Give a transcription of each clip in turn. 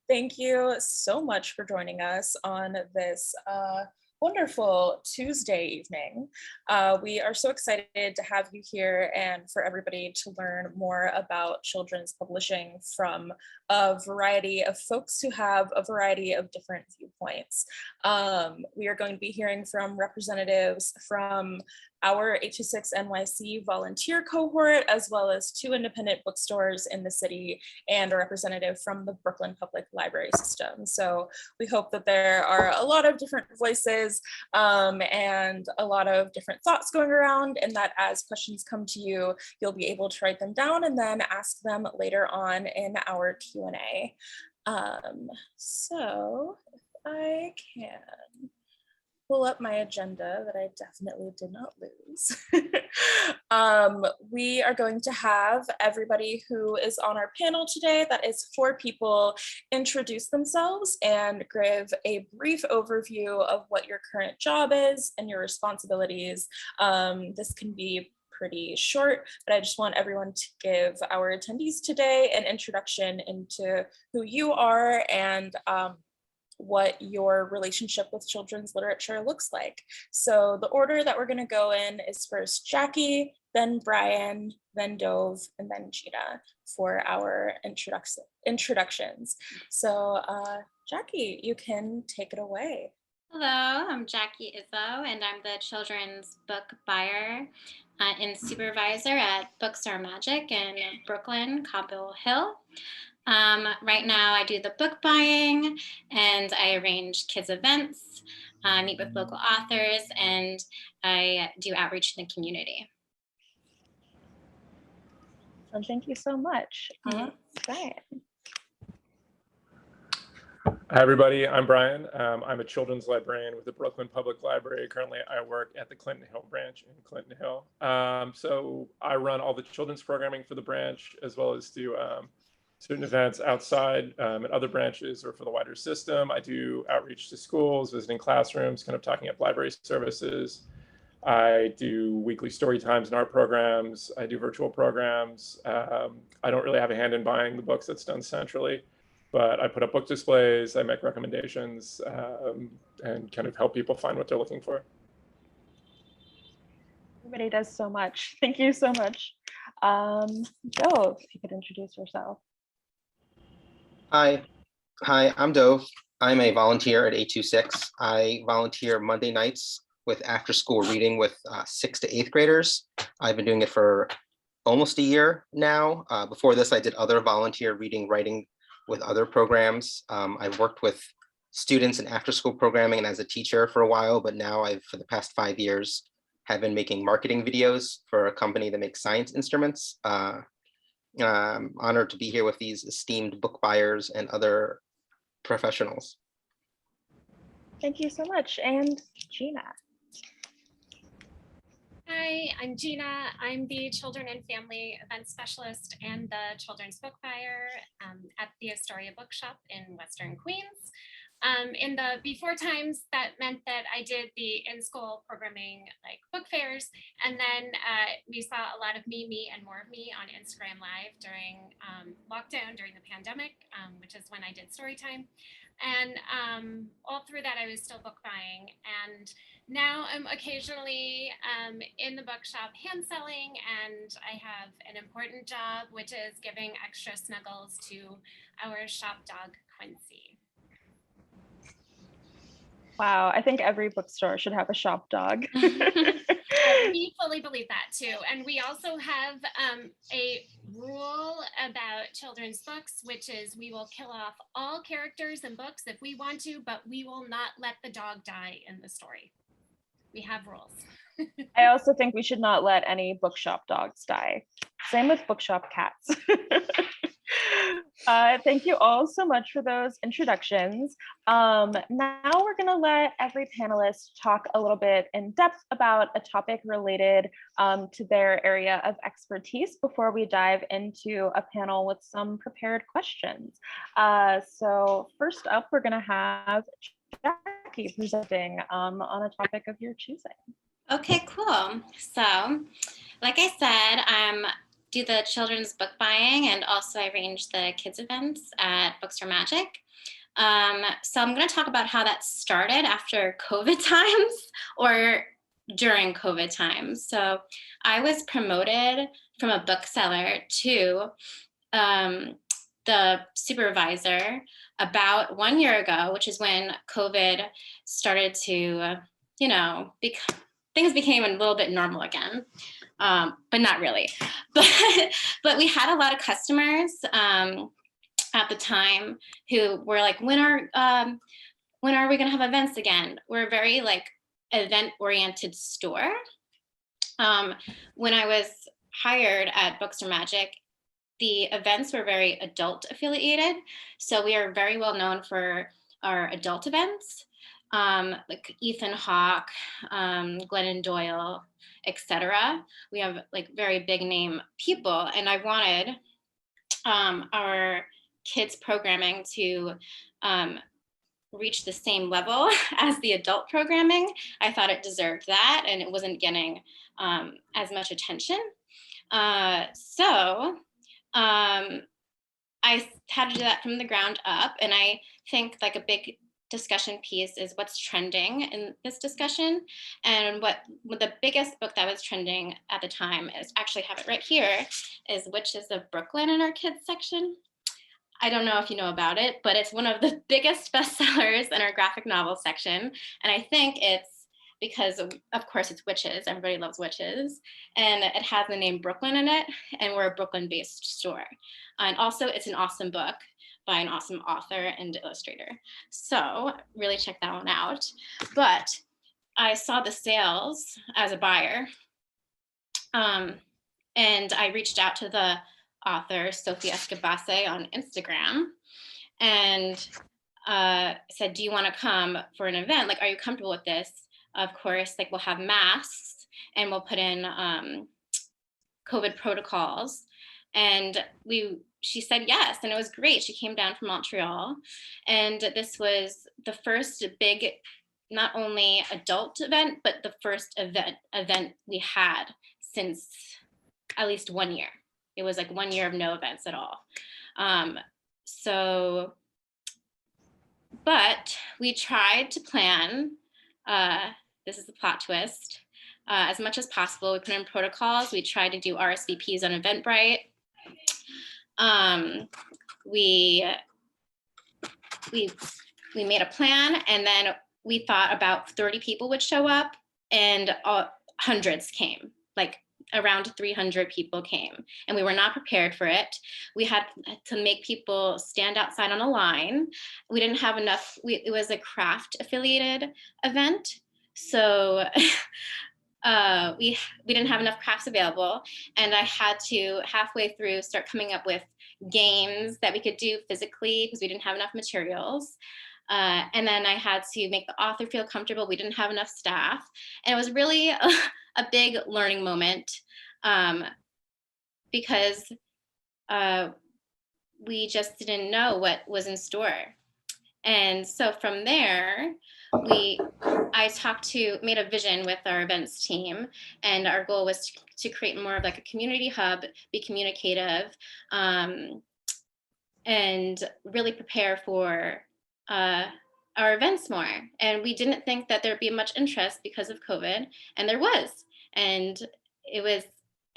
Thank you so much for joining us on this wonderful Tuesday evening. We are so excited to have you here and for everybody to learn more about children's publishing from a variety of folks who have a variety of different viewpoints. We are going to be hearing from representatives from our 826 NYC volunteer cohort, as well as 2 independent bookstores in the city and a representative from the Brooklyn Public Library System. So we hope that there are a lot of different voices and a lot of different thoughts going around, and that as questions come to you, you'll be able to write them down and then ask them later on in our Q&A. So if I can pull up my agenda that I definitely did not lose. We are going to have everybody who is on our panel today, that is 4 people, introduce themselves and give a brief overview of what your current job is and your responsibilities. This can be pretty short, but I just want everyone to give our attendees today an introduction into who you are and what your relationship with children's literature looks like. So the order that we're going to go in is first Jackie, then Brian, then Dove, and then Gina for our introductions. So Jackie, you can take it away. Hello, I'm Jackie Izzo, and I'm the children's book buyer and supervisor at Bookstore Magic in Brooklyn, Cobble Hill. Right now I do the book buying and I arrange kids events, meet with local authors, and I do outreach in the community. So thank you so much. Brian. Hi, everybody. I'm Brian. I'm a children's librarian with the Brooklyn Public Library. Currently, I work at the Clinton Hill branch in Clinton Hill. So I run all the children's programming for the branch, as well as do student events outside at other branches or for the wider system. I do outreach to schools, visiting classrooms, kind of talking up library services. I do weekly story times and art programs. I do virtual programs. I don't really have a hand in buying the books. That's done centrally, but I put up book displays, I make recommendations, and kind of help people find what they're looking for. Everybody does so much. Thank you so much. Dove, if you could introduce yourself. Hi, I'm Dove. I'm a volunteer at 826. I volunteer Monday nights with after school reading with 6th to 8th graders. I've been doing it for almost a year now. Before this, I did other volunteer writing with other programs. I've worked with students in after school programming and as a teacher for a while, but now for the past 5 years, have been making marketing videos for a company that makes science instruments. I'm honored to be here with these esteemed book buyers and other professionals. Thank you so much. And Gina. Hi, I'm Gina. I'm the Children and Family Event Specialist and the Children's Book Buyer at the Astoria Bookshop in Western Queens. In the before times, that meant that I did the in-school programming like book fairs, and then we saw a lot of me, and more of me on Instagram Live during lockdown, during the pandemic, which is when I did story time. And all through that, I was still book buying. And now I'm occasionally in the bookshop hand selling, and I have an important job, which is giving extra snuggles to our shop dog, Quincy. Wow, I think every bookstore should have a shop dog. We fully believe that too. And we also have a rule about children's books, which is we will kill off all characters in books if we want to, but we will not let the dog die in the story. We have rules. I also think we should not let any bookshop dogs die. Same with bookshop cats. Thank you all so much for those introductions. Now we're going to let every panelist talk a little bit in depth about a topic related to their area of expertise before we dive into a panel with some prepared questions. So first up, we're going to have Jackie presenting on a topic of your choosing. Okay, cool. So, like I said, I'm do the children's book buying, and also I arrange the kids events at Bookstore Magic. So I'm going to talk about how that started after COVID times or during COVID times. So I was promoted from a bookseller to the supervisor about 1 year ago, which is when COVID started to, things became a little bit normal again, but not really. But we had a lot of customers at the time who were like, when are we going to have events again? We're a very like event-oriented store. When I was hired at Bookstore Magic, the events were very adult affiliated. So we are very well known for our adult events, like Ethan Hawke, Glennon Doyle, etc. We have like very big name people, and I wanted our kids programming to reach the same level as the adult programming. I thought it deserved that, and it wasn't getting as much attention. So I had to do that from the ground up. And I think like a big discussion piece is what's trending in this discussion. And what the biggest book that was trending at the time is, actually have it right here, is Witches of Brooklyn in our kids section. I don't know if you know about it, but it's one of the biggest bestsellers in our graphic novel section. And I think it's because, of course, it's witches. Everybody loves witches. And it has the name Brooklyn in it. And we're a Brooklyn-based store. And also, it's an awesome book by an awesome author and illustrator. So really check that one out. But I saw the sales as a buyer. And I reached out to the author, Sophie Escabase, on Instagram and said, do you want to come for an event? Like, are you comfortable with this? Of course, like we'll have masks and we'll put in COVID protocols. And she said yes, and it was great. She came down from Montreal, and this was the first big, not only adult event, but the first event we had since at least 1 year. It was like 1 year of no events at all. But we tried to plan, this is the plot twist, as much as possible. We put in protocols. We tried to do RSVPs on Eventbrite. We made a plan, and then we thought about 30 people would show up, and hundreds came, like around 300 people came, and we were not prepared for it. We had to make people stand outside on a line. We didn't have enough, it was a craft affiliated event. So we didn't have enough crafts available, and I had to halfway through start coming up with games that we could do physically because we didn't have enough materials. And then I had to make the author feel comfortable. We didn't have enough staff. And it was really a big learning moment because we just didn't know what was in store. And so from there, I made a vision with our events team, and our goal was to create more of like a community hub, be communicative, and really prepare for our events more. And we didn't think that there'd be much interest because of COVID, and there was. And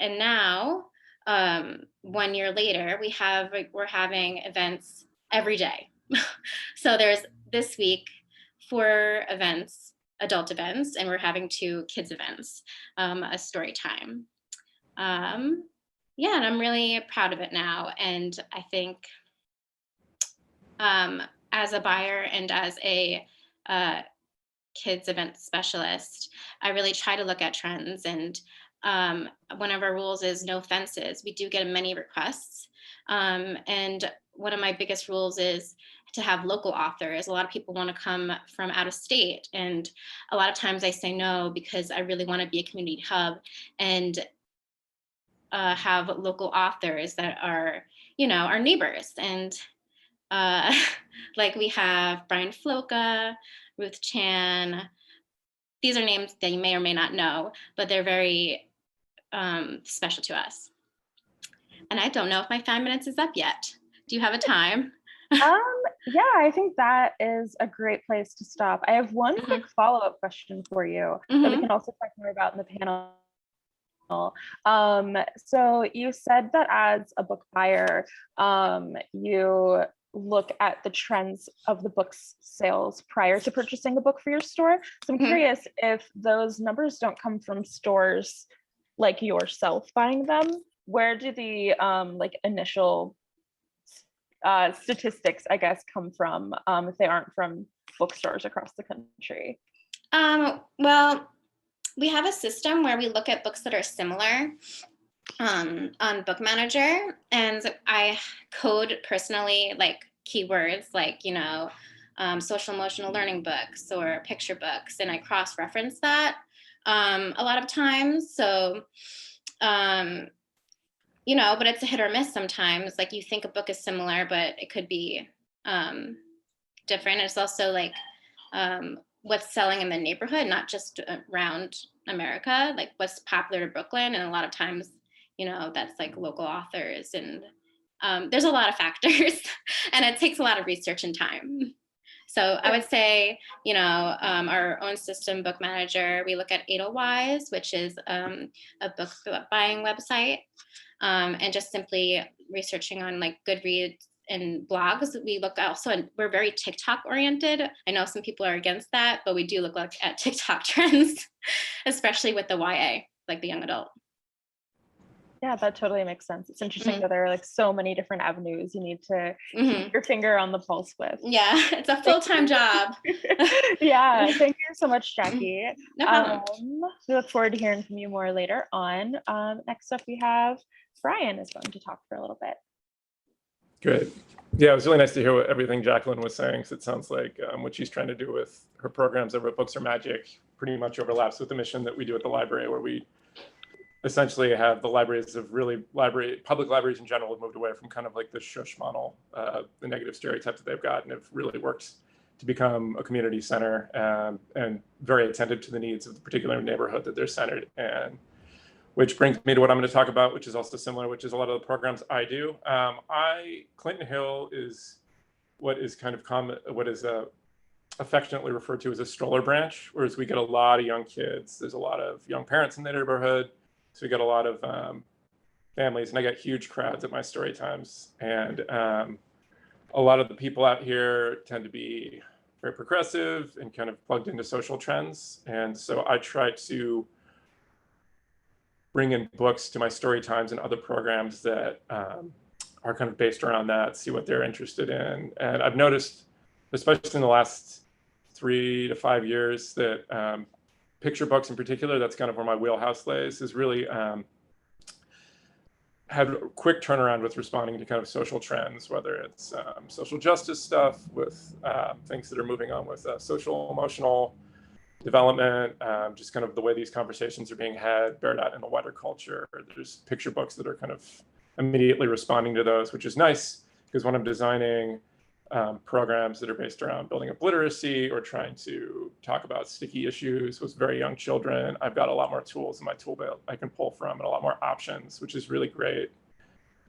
now 1 year later, we're having events every day. So there's this week 4 events, adult events, and we're having 2 kids events, a story time. Yeah, and I'm really proud of it now. And I think as a buyer and as a kids event specialist, I really try to look at trends. And one of our rules is no fences. We do get many requests. And one of my biggest rules is to have local authors. A lot of people want to come from out of state. And a lot of times I say no, because I really want to be a community hub and have local authors that are, our neighbors. And like we have Brian Floka, Ruth Chan. These are names that you may or may not know, but they're very special to us. And I don't know if my 5 minutes is up yet. Do you have a time? Yeah, I think that is a great place to stop. I have one Mhm. quick follow-up question for you that we can also talk more about in the panel. So you said that as a book buyer, you look at the trends of the book's sales prior to purchasing a book for your store. So I'm curious if those numbers don't come from stores like yourself buying them, where do the like initial statistics, I guess, come from if they aren't from bookstores across the country? Well, we have a system where we look at books that are similar on Book Manager, and I code personally like keywords like, social emotional learning books or picture books, and I cross-reference that a lot of times. So, but it's a hit or miss sometimes. Like you think a book is similar, but it could be different. It's also like what's selling in the neighborhood, not just around America, like what's popular to Brooklyn. And a lot of times, that's like local authors, and there's a lot of factors and it takes a lot of research and time. So I would say, our own system, Book Manager, we look at Edelweiss, which is a book buying website, and just simply researching on like Goodreads and blogs. We look also, and we're very TikTok oriented. I know some people are against that, but we do look at TikTok trends, especially with the YA, like the young adult. Yeah, that totally makes sense. It's interesting that there are like so many different avenues you need to keep your finger on the pulse with. Yeah, it's a full-time job. Yeah, thank you so much, Jackie. No problem. We look forward to hearing from you more later on. Next up, we have Brian is going to talk for a little bit. Good. Yeah, it was really nice to hear everything Jacqueline was saying, because it sounds like what she's trying to do with her programs over at Books Are Magic pretty much overlaps with the mission that we do at the library, where we essentially have the libraries of public libraries in general have moved away from kind of like the shush model, the negative stereotype that they've got, and have really worked to become a community center and very attentive to the needs of the particular neighborhood that they're centered in. Which brings me to what I'm going to talk about, which is also similar, which is a lot of the programs I do. Clinton Hill is what is kind of common, what is affectionately referred to as a stroller branch, whereas we get a lot of young kids. There's a lot of young parents in the neighborhood. So we get a lot of families, and I get huge crowds at my story times. And a lot of the people out here tend to be very progressive and kind of plugged into social trends. And so I try to bring in books to my story times and other programs that are kind of based around that, see what they're interested in. And I've noticed, especially in the last 3 to 5 years, that picture books in particular, that's kind of where my wheelhouse lays, is really had a quick turnaround with responding to kind of social trends, whether it's social justice stuff with things that are moving on with social emotional development, just kind of the way these conversations are being had, bared out in the wider culture. There's picture books that are kind of immediately responding to those, which is nice, because when I'm designing programs that are based around building up literacy or trying to talk about sticky issues with very young children, I've got a lot more tools in my tool belt I can pull from, and a lot more options, which is really great.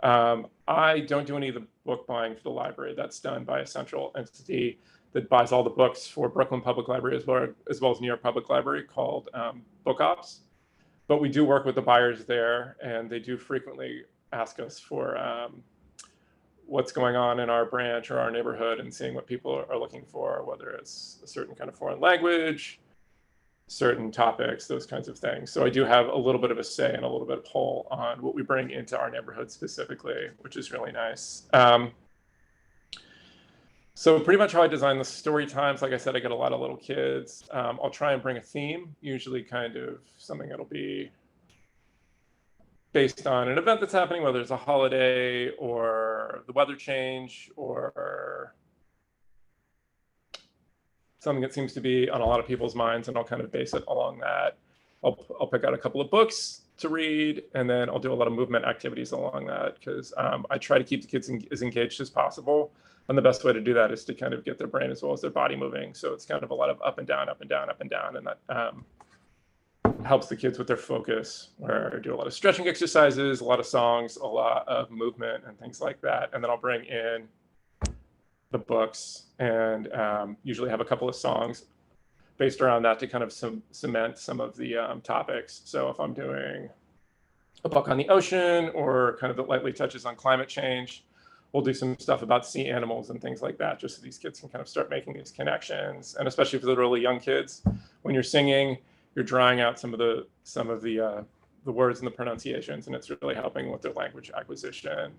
I don't do any of the book buying for the library. That's done by a central entity that buys all the books for Brooklyn Public Library as well as New York Public Library, called Book Ops. But we do work with the buyers there, and they do frequently ask us for what's going on in our branch or our neighborhood, and seeing what people are looking for, whether it's a certain kind of foreign language, certain topics, those kinds of things. So I do have a little bit of a say and a little bit of pull on what we bring into our neighborhood specifically, which is really nice. So pretty much how I design the story times, like I said, I get a lot of little kids. I'll try and bring a theme, usually kind of something that'll be based on an event that's happening, whether it's a holiday or the weather change or something that seems to be on a lot of people's minds, and I'll kind of base it along that. I'll pick out a couple of books to read, and then I'll do a lot of movement activities along that, because I try to keep the kids as engaged as possible. And the best way to do that is to kind of get their brain as well as their body moving. So it's kind of a lot of up and down, up and down, up and down. And that helps the kids with their focus, where I do a lot of stretching exercises, a lot of songs, a lot of movement and things like that. And then I'll bring in the books and usually have a couple of songs based around that to kind of cement some of the topics. So if I'm doing a book on the ocean or kind of that lightly touches on climate change, we'll do some stuff about sea animals and things like that, just so these kids can kind of start making these connections. And especially for the really young kids, when you're singing, you're drawing out some of the words and the pronunciations, and it's really helping with their language acquisition.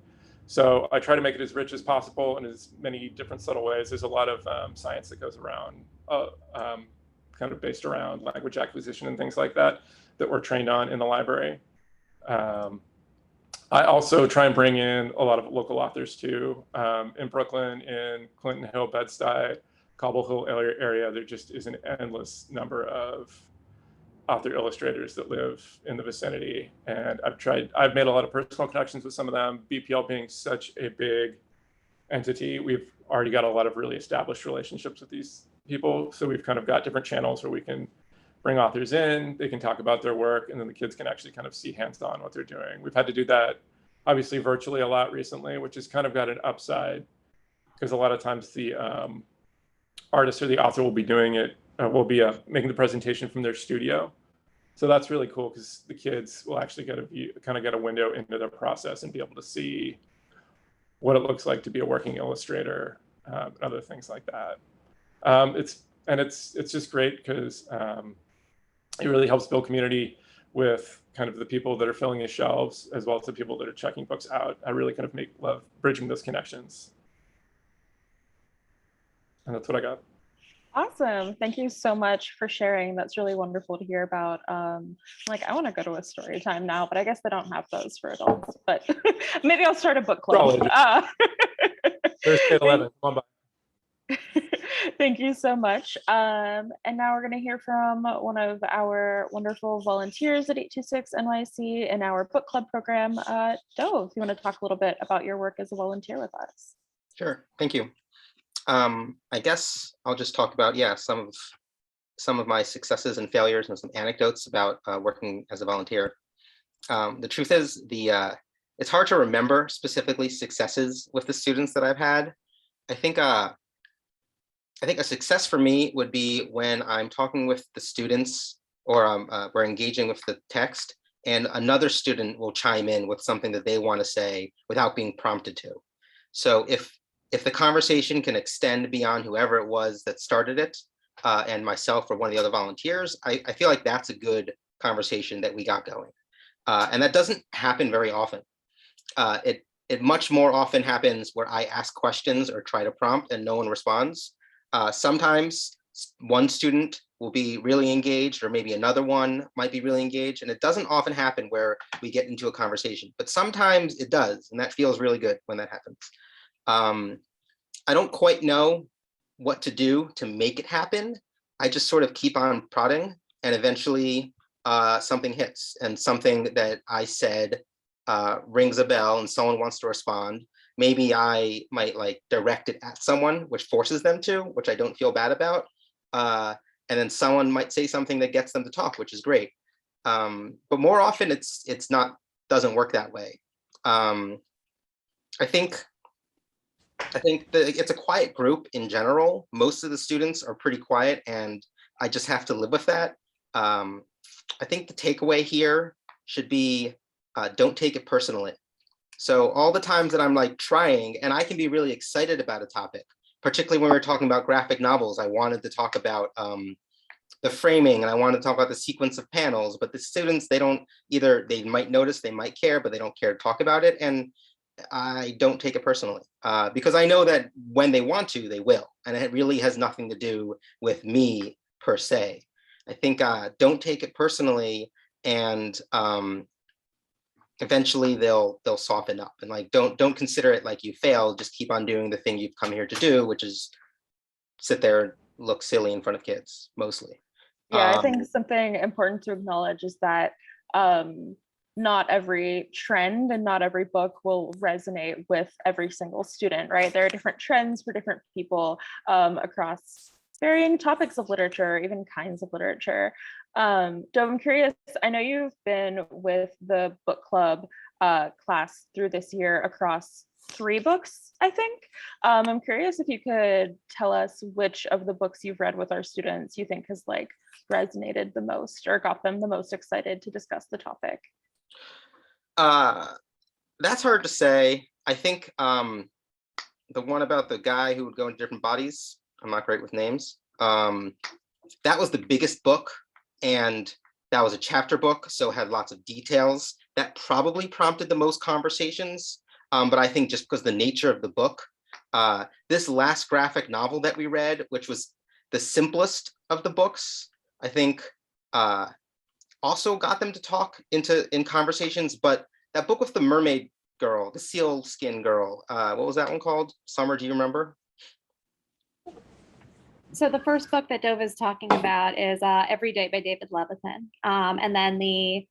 So I try to make it as rich as possible in as many different subtle ways. There's a lot of science that goes around, kind of based around language acquisition and things like that, that we're trained on in the library. I also try and bring in a lot of local authors too. In Brooklyn, in Clinton Hill, Bed-Stuy, Cobble Hill area, there just is an endless number of author illustrators that live in the vicinity. And I've made a lot of personal connections with some of them. BPL being such a big entity, we've already got a lot of really established relationships with these people. So we've kind of got different channels where we can bring authors in, they can talk about their work, and then the kids can actually kind of see hands-on what they're doing. We've had to do that obviously virtually a lot recently, which has kind of got an upside, because a lot of times the artist or the author will be doing it, making the presentation from their studio. So that's really cool, because the kids will actually get a window into their process and be able to see what it looks like to be a working illustrator, other things like that. It's just great because it really helps build community with kind of the people that are filling the shelves, as well as the people that are checking books out. I really kind of love bridging those connections. And that's what I got. Awesome. Thank you so much for sharing. That's really wonderful to hear about. I want to go to a story time now, but I guess they don't have those for adults, but maybe I'll start a book club. Thursday at 11, come on by. Thank you so much. And now we're going to hear from one of our wonderful volunteers at 826 NYC in our book club program. Dove, you want to talk a little bit about your work as a volunteer with us? Sure, thank you. I guess I'll just talk about, some of my successes and failures and some anecdotes about working as a volunteer. The truth is, it's hard to remember specifically successes with the students that I've had. I think a success for me would be when I'm talking with the students, or we're engaging with the text, and another student will chime in with something that they want to say without being prompted to. So if the conversation can extend beyond whoever it was that started it, and myself or one of the other volunteers, I feel like that's a good conversation that we got going. And that doesn't happen very often. It much more often happens where I ask questions or try to prompt and no one responds. Sometimes one student will be really engaged, or maybe another one might be really engaged, and it doesn't often happen where we get into a conversation, but sometimes it does, and that feels really good when that happens. I don't quite know what to do to make it happen. I just sort of keep on prodding, and eventually something hits, and something that I said rings a bell and someone wants to respond. Maybe I might direct it at someone, which forces them to, which I don't feel bad about. And then someone might say something that gets them to talk, which is great. But more often doesn't work that way. I think it's a quiet group in general. Most of the students are pretty quiet, and I just have to live with that. I think the takeaway here should be, don't take it personally. So all the times that I'm trying, and I can be really excited about a topic, particularly when we're talking about graphic novels, I wanted to talk about the framing, and I wanted to talk about the sequence of panels, but the students, they might notice, they might care, but they don't care to talk about it. And I don't take it personally, because I know that when they want to, they will. And it really has nothing to do with me per se. I think don't take it personally, and eventually they'll soften up, and don't consider it like you failed. Just keep on doing the thing you've come here to do, which is sit there and look silly in front of kids mostly. Yeah, I think something important to acknowledge is that not every trend and not every book will resonate with every single student, right? There are different trends for different people across varying topics of literature, even kinds of literature. Dove, I'm curious, I know you've been with the book club class through this year across 3 books, I think. I'm curious if you could tell us which of the books you've read with our students you think has like resonated the most or got them the most excited to discuss the topic. That's hard to say. I think the one about the guy who would go into different bodies, I'm not great with names. That was the biggest book, and that was a chapter book, so it had lots of details. That probably prompted the most conversations, but I think just because the nature of the book, this last graphic novel that we read, which was the simplest of the books, I think also got them to talk in conversations. But that book with the mermaid girl, the seal skin girl, what was that one called? Summer, do you remember? So the first book that Dove is talking about is Every Day by David Levithan. And then the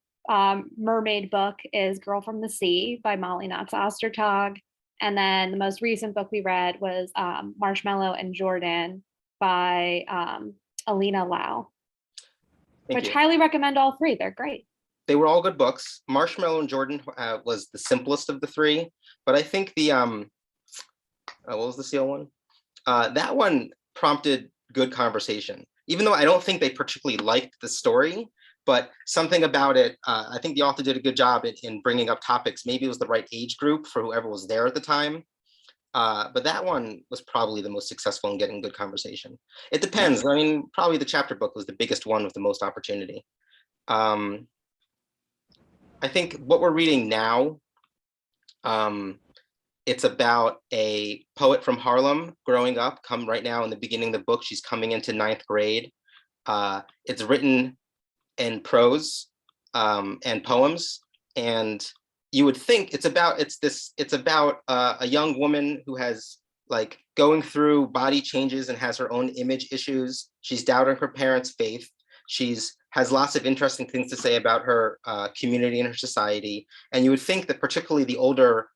mermaid book is Girl from the Sea by Molly Knox Ostertag. And then the most recent book we read was Marshmallow and Jordan by Alina Lau, which highly recommend all 3. They're great. They were all good books. Marshmallow and Jordan was the simplest of the 3, but I think the what was the seal one? That one prompted good conversation, even though I don't think they particularly liked the story, but something about it, I think the author did a good job in bringing up topics. Maybe it was the right age group for whoever was there at the time. But that one was probably the most successful in getting good conversation. It depends. I mean, probably the chapter book was the biggest one with the most opportunity. I think what we're reading now, it's about a poet from Harlem growing up. Right now in the beginning of the book, she's coming into 9th grade. It's written in prose and poems, and you would think it's about a young woman who has like going through body changes and has her own image issues. She's doubting her parents' faith. Has lots of interesting things to say about her community and her society. And you would think that particularly the older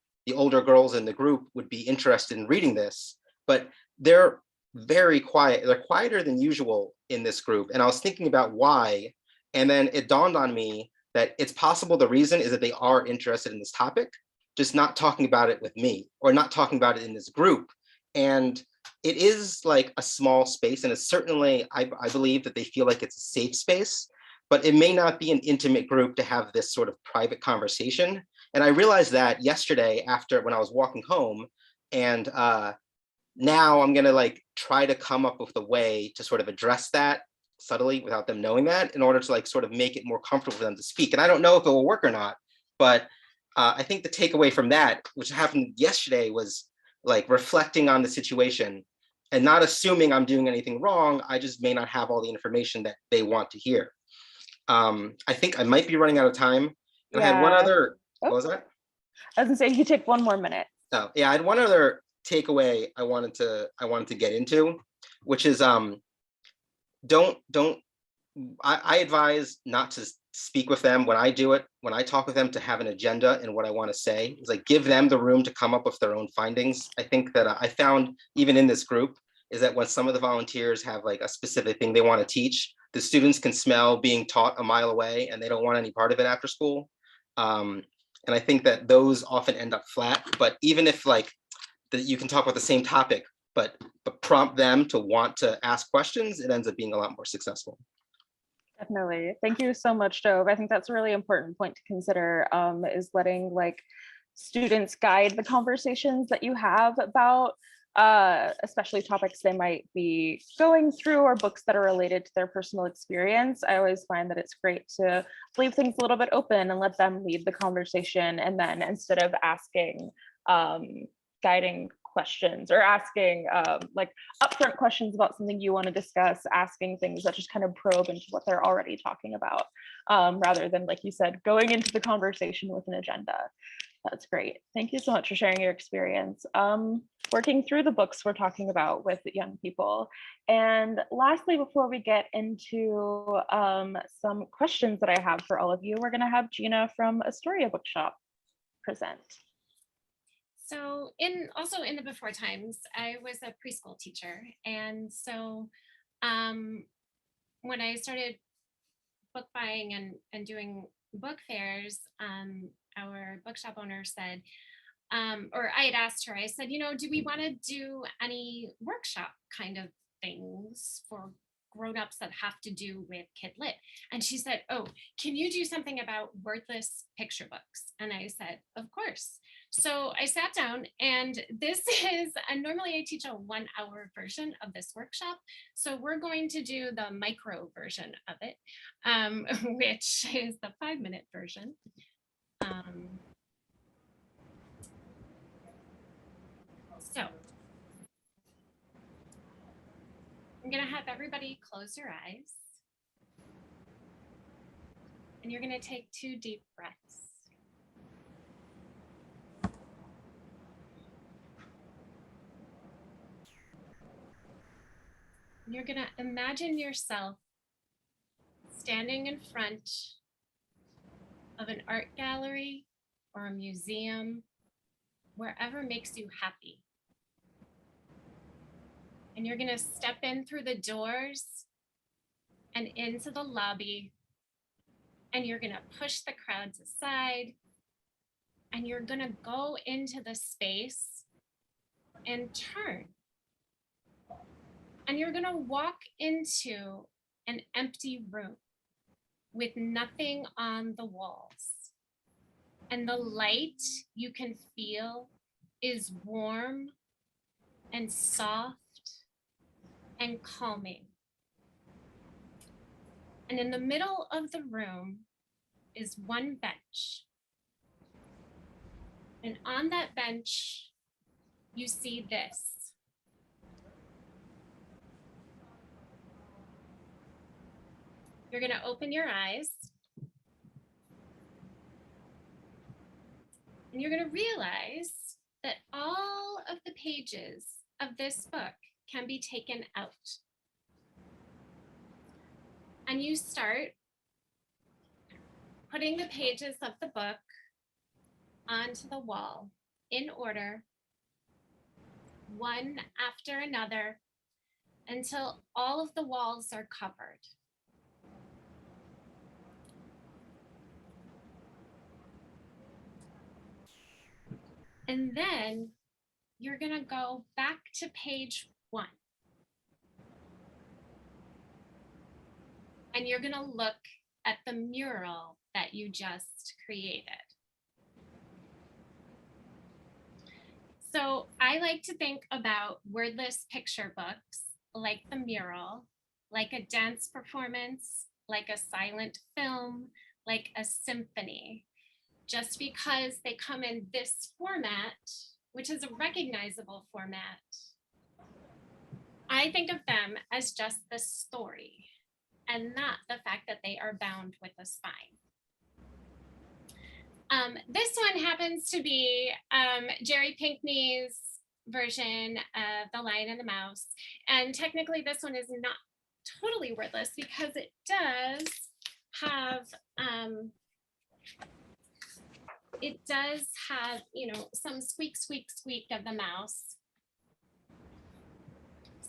girls in the group would be interested in reading this, but they're very quiet. They're quieter than usual in this group. And I was thinking about why, and then it dawned on me that it's possible the reason is that they are interested in this topic, just not talking about it with me or not talking about it in this group. And it is like a small space, and it's certainly, I believe that they feel like it's a safe space, but it may not be an intimate group to have this sort of private conversation. And I realized that yesterday when I was walking home, and now I'm gonna like try to come up with a way to sort of address that subtly without them knowing that, in order to like sort of make it more comfortable for them to speak. And I don't know if it will work or not, but I think the takeaway from that, which happened yesterday, was like reflecting on the situation and not assuming I'm doing anything wrong. I just may not have all the information that they want to hear. I think I might be running out of time. Yeah. I had one other, what was that? I was gonna say you could take 1 more minute. Oh yeah, I had one other takeaway I wanted to get into, which is I advise not to speak with them when I do it. When I talk with them, to have an agenda and what I want to say is like give them the room to come up with their own findings. I think that I found even in this group is that when some of the volunteers have like a specific thing they want to teach, the students can smell being taught a mile away and they don't want any part of it after school. And I think that those often end up flat, but even if like that you can talk about the same topic, but prompt them to want to ask questions, it ends up being a lot more successful. Definitely. Thank you so much, Dove. I think that's a really important point to consider, is letting like students guide the conversations that you have about especially topics they might be going through or books that are related to their personal experience. I always find that it's great to leave things a little bit open and let them lead the conversation. And then instead of asking guiding questions or asking like upfront questions about something you want to discuss, asking things that just kind of probe into what they're already talking about, rather than, like you said, going into the conversation with an agenda. That's great. Thank you so much for sharing your experience working through the books we're talking about with young people. And lastly, before we get into some questions that I have for all of you, we're going to have Gina from Astoria Bookshop present. So also in the before times, I was a preschool teacher. And so when I started book buying and doing book fairs, our bookshop owner said, or I had asked her, I said, do we want to do any workshop kind of things for grown-ups that have to do with Kid Lit? And she said, oh, can you do something about wordless picture books? And I said, of course. So I sat down, and this is, and normally I teach a 1-hour version of this workshop. So we're going to do the micro version of it, which is the 5-minute version. So I'm going to have everybody close your eyes. And you're going to take 2 deep breaths. And you're going to imagine yourself standing in front of an art gallery or a museum, wherever makes you happy. And you're going to step in through the doors and into the lobby, and you're going to push the crowds aside, and you're going to go into the space and turn. And you're going to walk into an empty room with nothing on the walls. And the light you can feel is warm and soft and calming. And in the middle of the room is one bench. And on that bench, you see this. You're going to open your eyes. And you're going to realize that all of the pages of this book can be taken out. And you start putting the pages of the book onto the wall in order, one after another, until all of the walls are covered. And then you're going to go back to page 1. And you're going to look at the mural that you just created. So I like to think about wordless picture books like the mural, like a dance performance, like a silent film, like a symphony. Just because they come in this format, which is a recognizable format, I think of them as just the story and not the fact that they are bound with a spine. This one happens to be Jerry Pinkney's version of The Lion and the Mouse. And technically this one is not totally wordless because it does have, some squeak, squeak, squeak of the mouse.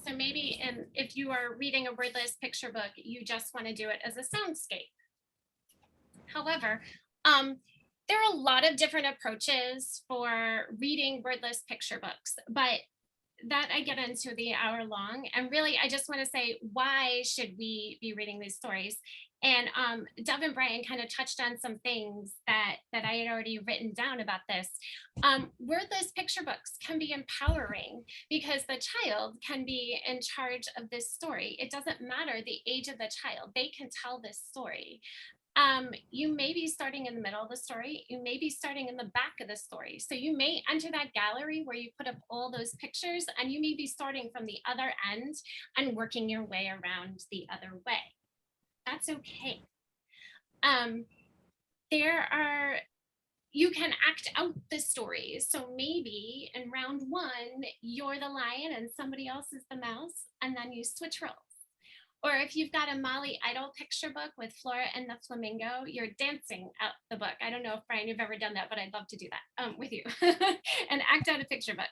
So maybe if you are reading a wordless picture book, you just want to do it as a soundscape. However, there are a lot of different approaches for reading wordless picture books, but that I get into the hour long. And really, I just want to say, why should we be reading these stories? And Dov and Brian kind of touched on some things that I had already written down about this. Wordless picture books can be empowering because the child can be in charge of this story. It doesn't matter the age of the child, they can tell this story. You may be starting in the middle of the story. You may be starting in the back of the story. So you may enter that gallery where you put up all those pictures, and you may be starting from the other end and working your way around the other way. That's okay. You can act out the stories. So maybe in round 1, you're the lion and somebody else is the mouse, and then you switch roles. Or if you've got a Molly Idle picture book with Flora and the Flamingo, you're dancing out the book. I don't know if, Brian, you've ever done that, but I'd love to do that with you and act out a picture book.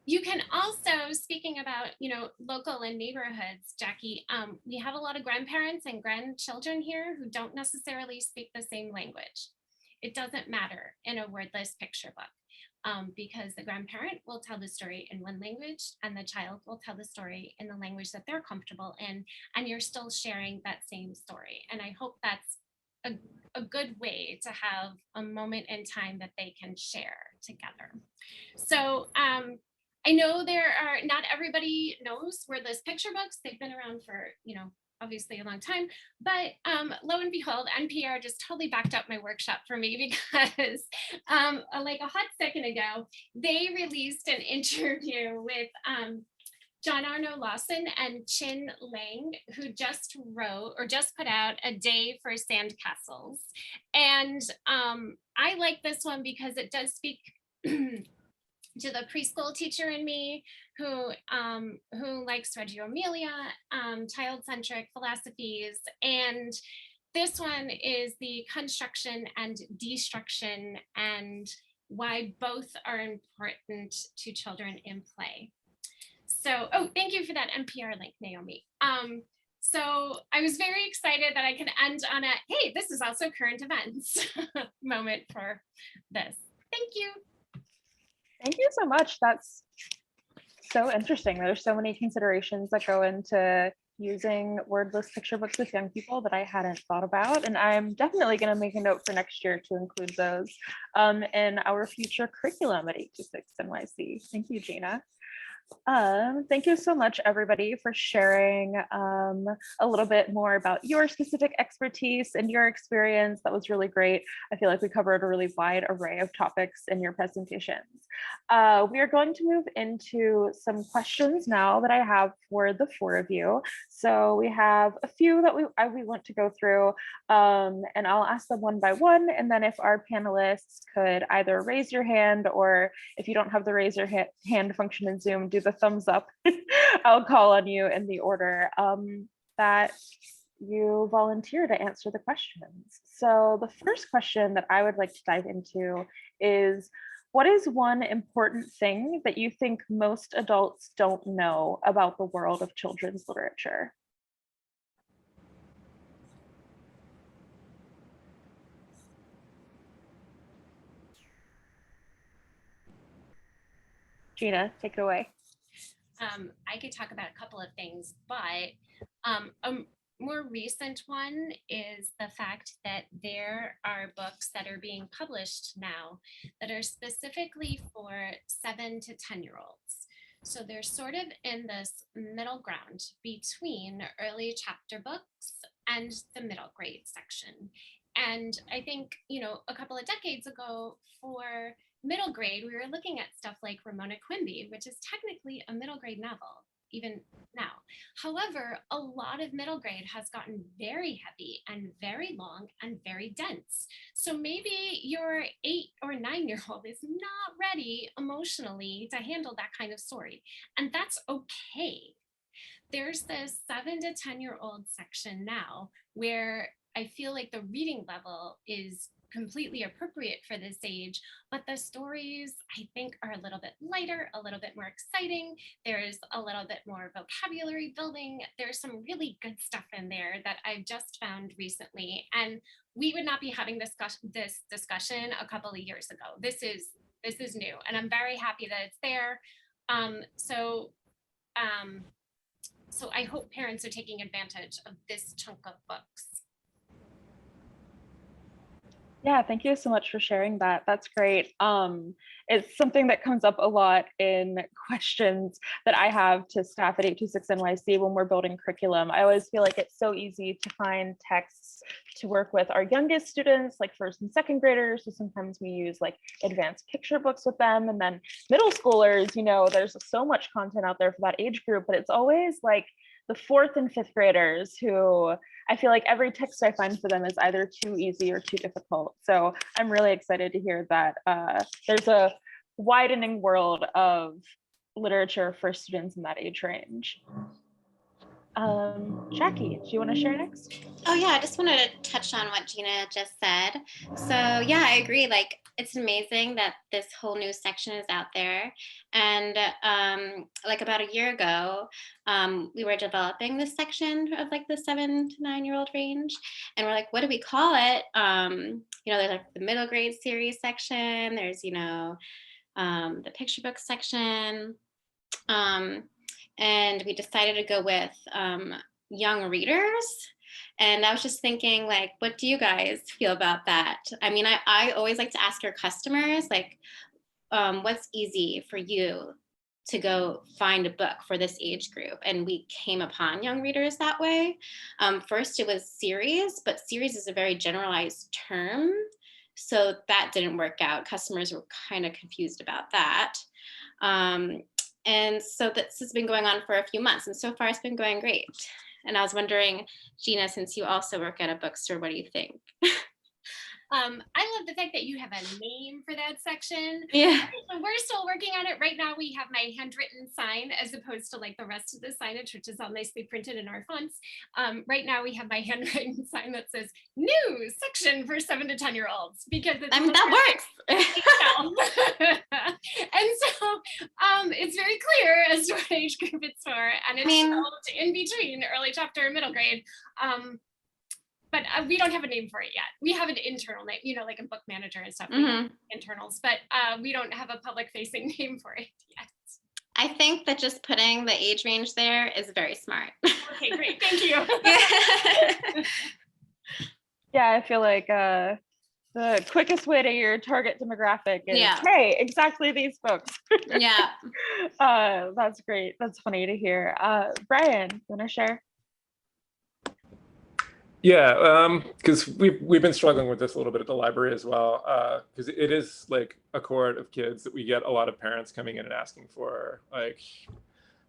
You can also, speaking about, local and neighborhoods, Jackie, we have a lot of grandparents and grandchildren here who don't necessarily speak the same language. It doesn't matter in a wordless picture book, because the grandparent will tell the story in one language and the child will tell the story in the language that they're comfortable in, and you're still sharing that same story. And I hope that's a good way to have a moment in time that they can share together. So I know not everybody knows wordless picture books. They've been around for, obviously a long time, but lo and behold, NPR just totally backed up my workshop for me because like a hot second ago, they released an interview with John Arno Lawson and Chin Lang, who just put out A Day for Sandcastles. And I like this one because it does speak to the preschool teacher in me who likes Reggio Emilia, child-centric philosophies. And this one is the construction and destruction and why both are important to children in play. So, thank you for that NPR link, Naomi. So I was very excited that I could end on a, hey, this is also current events moment for this. Thank you. Thank you so much. That's so interesting. There's so many considerations that go into using wordless picture books with young people that I hadn't thought about. And I'm definitely going to make a note for next year to include those in our future curriculum at 826 NYC. Thank you, Gina. Thank you so much, everybody, for sharing a little bit more about your specific expertise and your experience. That was really great. I feel like we covered a really wide array of topics in your presentations. We are going to move into some questions now that I have for the four of you. So we have a few that we want to go through, and I'll ask them one by one. And then if our panelists could either raise your hand, or if you don't have the raise your hand function in Zoom, do the thumbs up. I'll call on you in the order that you volunteer to answer the questions. So the first question that I would like to dive into is, what is one important thing that you think most adults don't know about the world of children's literature? Gina, take it away. I could talk about a couple of things, but a more recent one is the fact that there are books that are being published now that are specifically for 7 to 10-year-olds. So they're sort of in this middle ground between early chapter books and the middle grade section. And I think, a couple of decades ago for middle grade, we were looking at stuff like Ramona Quimby, which is technically a middle grade novel, even now. However, a lot of middle grade has gotten very heavy and very long and very dense. So maybe your 8 or 9-year-old is not ready emotionally to handle that kind of story. And that's okay. There's this 7 to 10-year-old section now where I feel like the reading level is completely appropriate for this age, but the stories I think are a little bit lighter, a little bit more exciting. There's a little bit more vocabulary building. There's some really good stuff in there that I've just found recently, and we would not be having this discussion a couple of years ago. This is new, and I'm very happy that it's there. So I hope parents are taking advantage of this chunk of books. Yeah, thank you so much for sharing that. That's great. It's something that comes up a lot in questions that I have to staff at 826 NYC when we're building curriculum. I always feel like it's so easy to find texts to work with our youngest students, like first and second graders. So sometimes we use like advanced picture books with them. And then middle schoolers, there's so much content out there for that age group, but it's always like the fourth and fifth graders who I feel like every text I find for them is either too easy or too difficult. So I'm really excited to hear that there's a widening world of literature for students in that age range. Jackie, do you want to share next? Oh yeah, I just wanted to touch on what Gina just said. So yeah, I agree. Like it's amazing that this whole new section is out there. And like about a year ago, we were developing this section of like the 7 to 9-year-old range, and we're like, what do we call it? You know, there's like the middle grade series section. There's, you know, the picture book section, and we decided to go with young readers. And I was just thinking, like, what do you guys feel about that? I mean, I always like to ask your customers, like, what's easy for you to go find a book for this age group? And we came upon young readers that way. First, it was series, but series is a very generalized term. So that didn't work out. Customers were kind of confused about that. And so this has been going on for a few months, and so far it's been going great. And I was wondering, Gina, since you also work at a bookstore, what do you think? I love the fact that you have a name for that section. Yeah. We're still working on it. Right now we have my handwritten sign as opposed to like the rest of the signage, which is all nicely printed in our fonts. Right now we have my handwritten sign that says new section for 7 to 10-year-olds, because it's, I mean, that works. and so it's very clear as to what age group it's for, and it's spelled in between early chapter and middle grade. But we don't have a name for it yet. We have an internal name, you know, like a book manager and stuff, internals, but we don't have a public facing name for it yet. I think that just putting the age range there is very smart. Okay, great, thank you. Yeah, I feel like the quickest way to your target demographic is, hey, exactly these folks. Yeah. That's great. That's funny to hear. Brian, you want to share? Yeah, because we've been struggling with this a little bit at the library as well, because it is like a cohort of kids that we get a lot of parents coming in and asking for, like,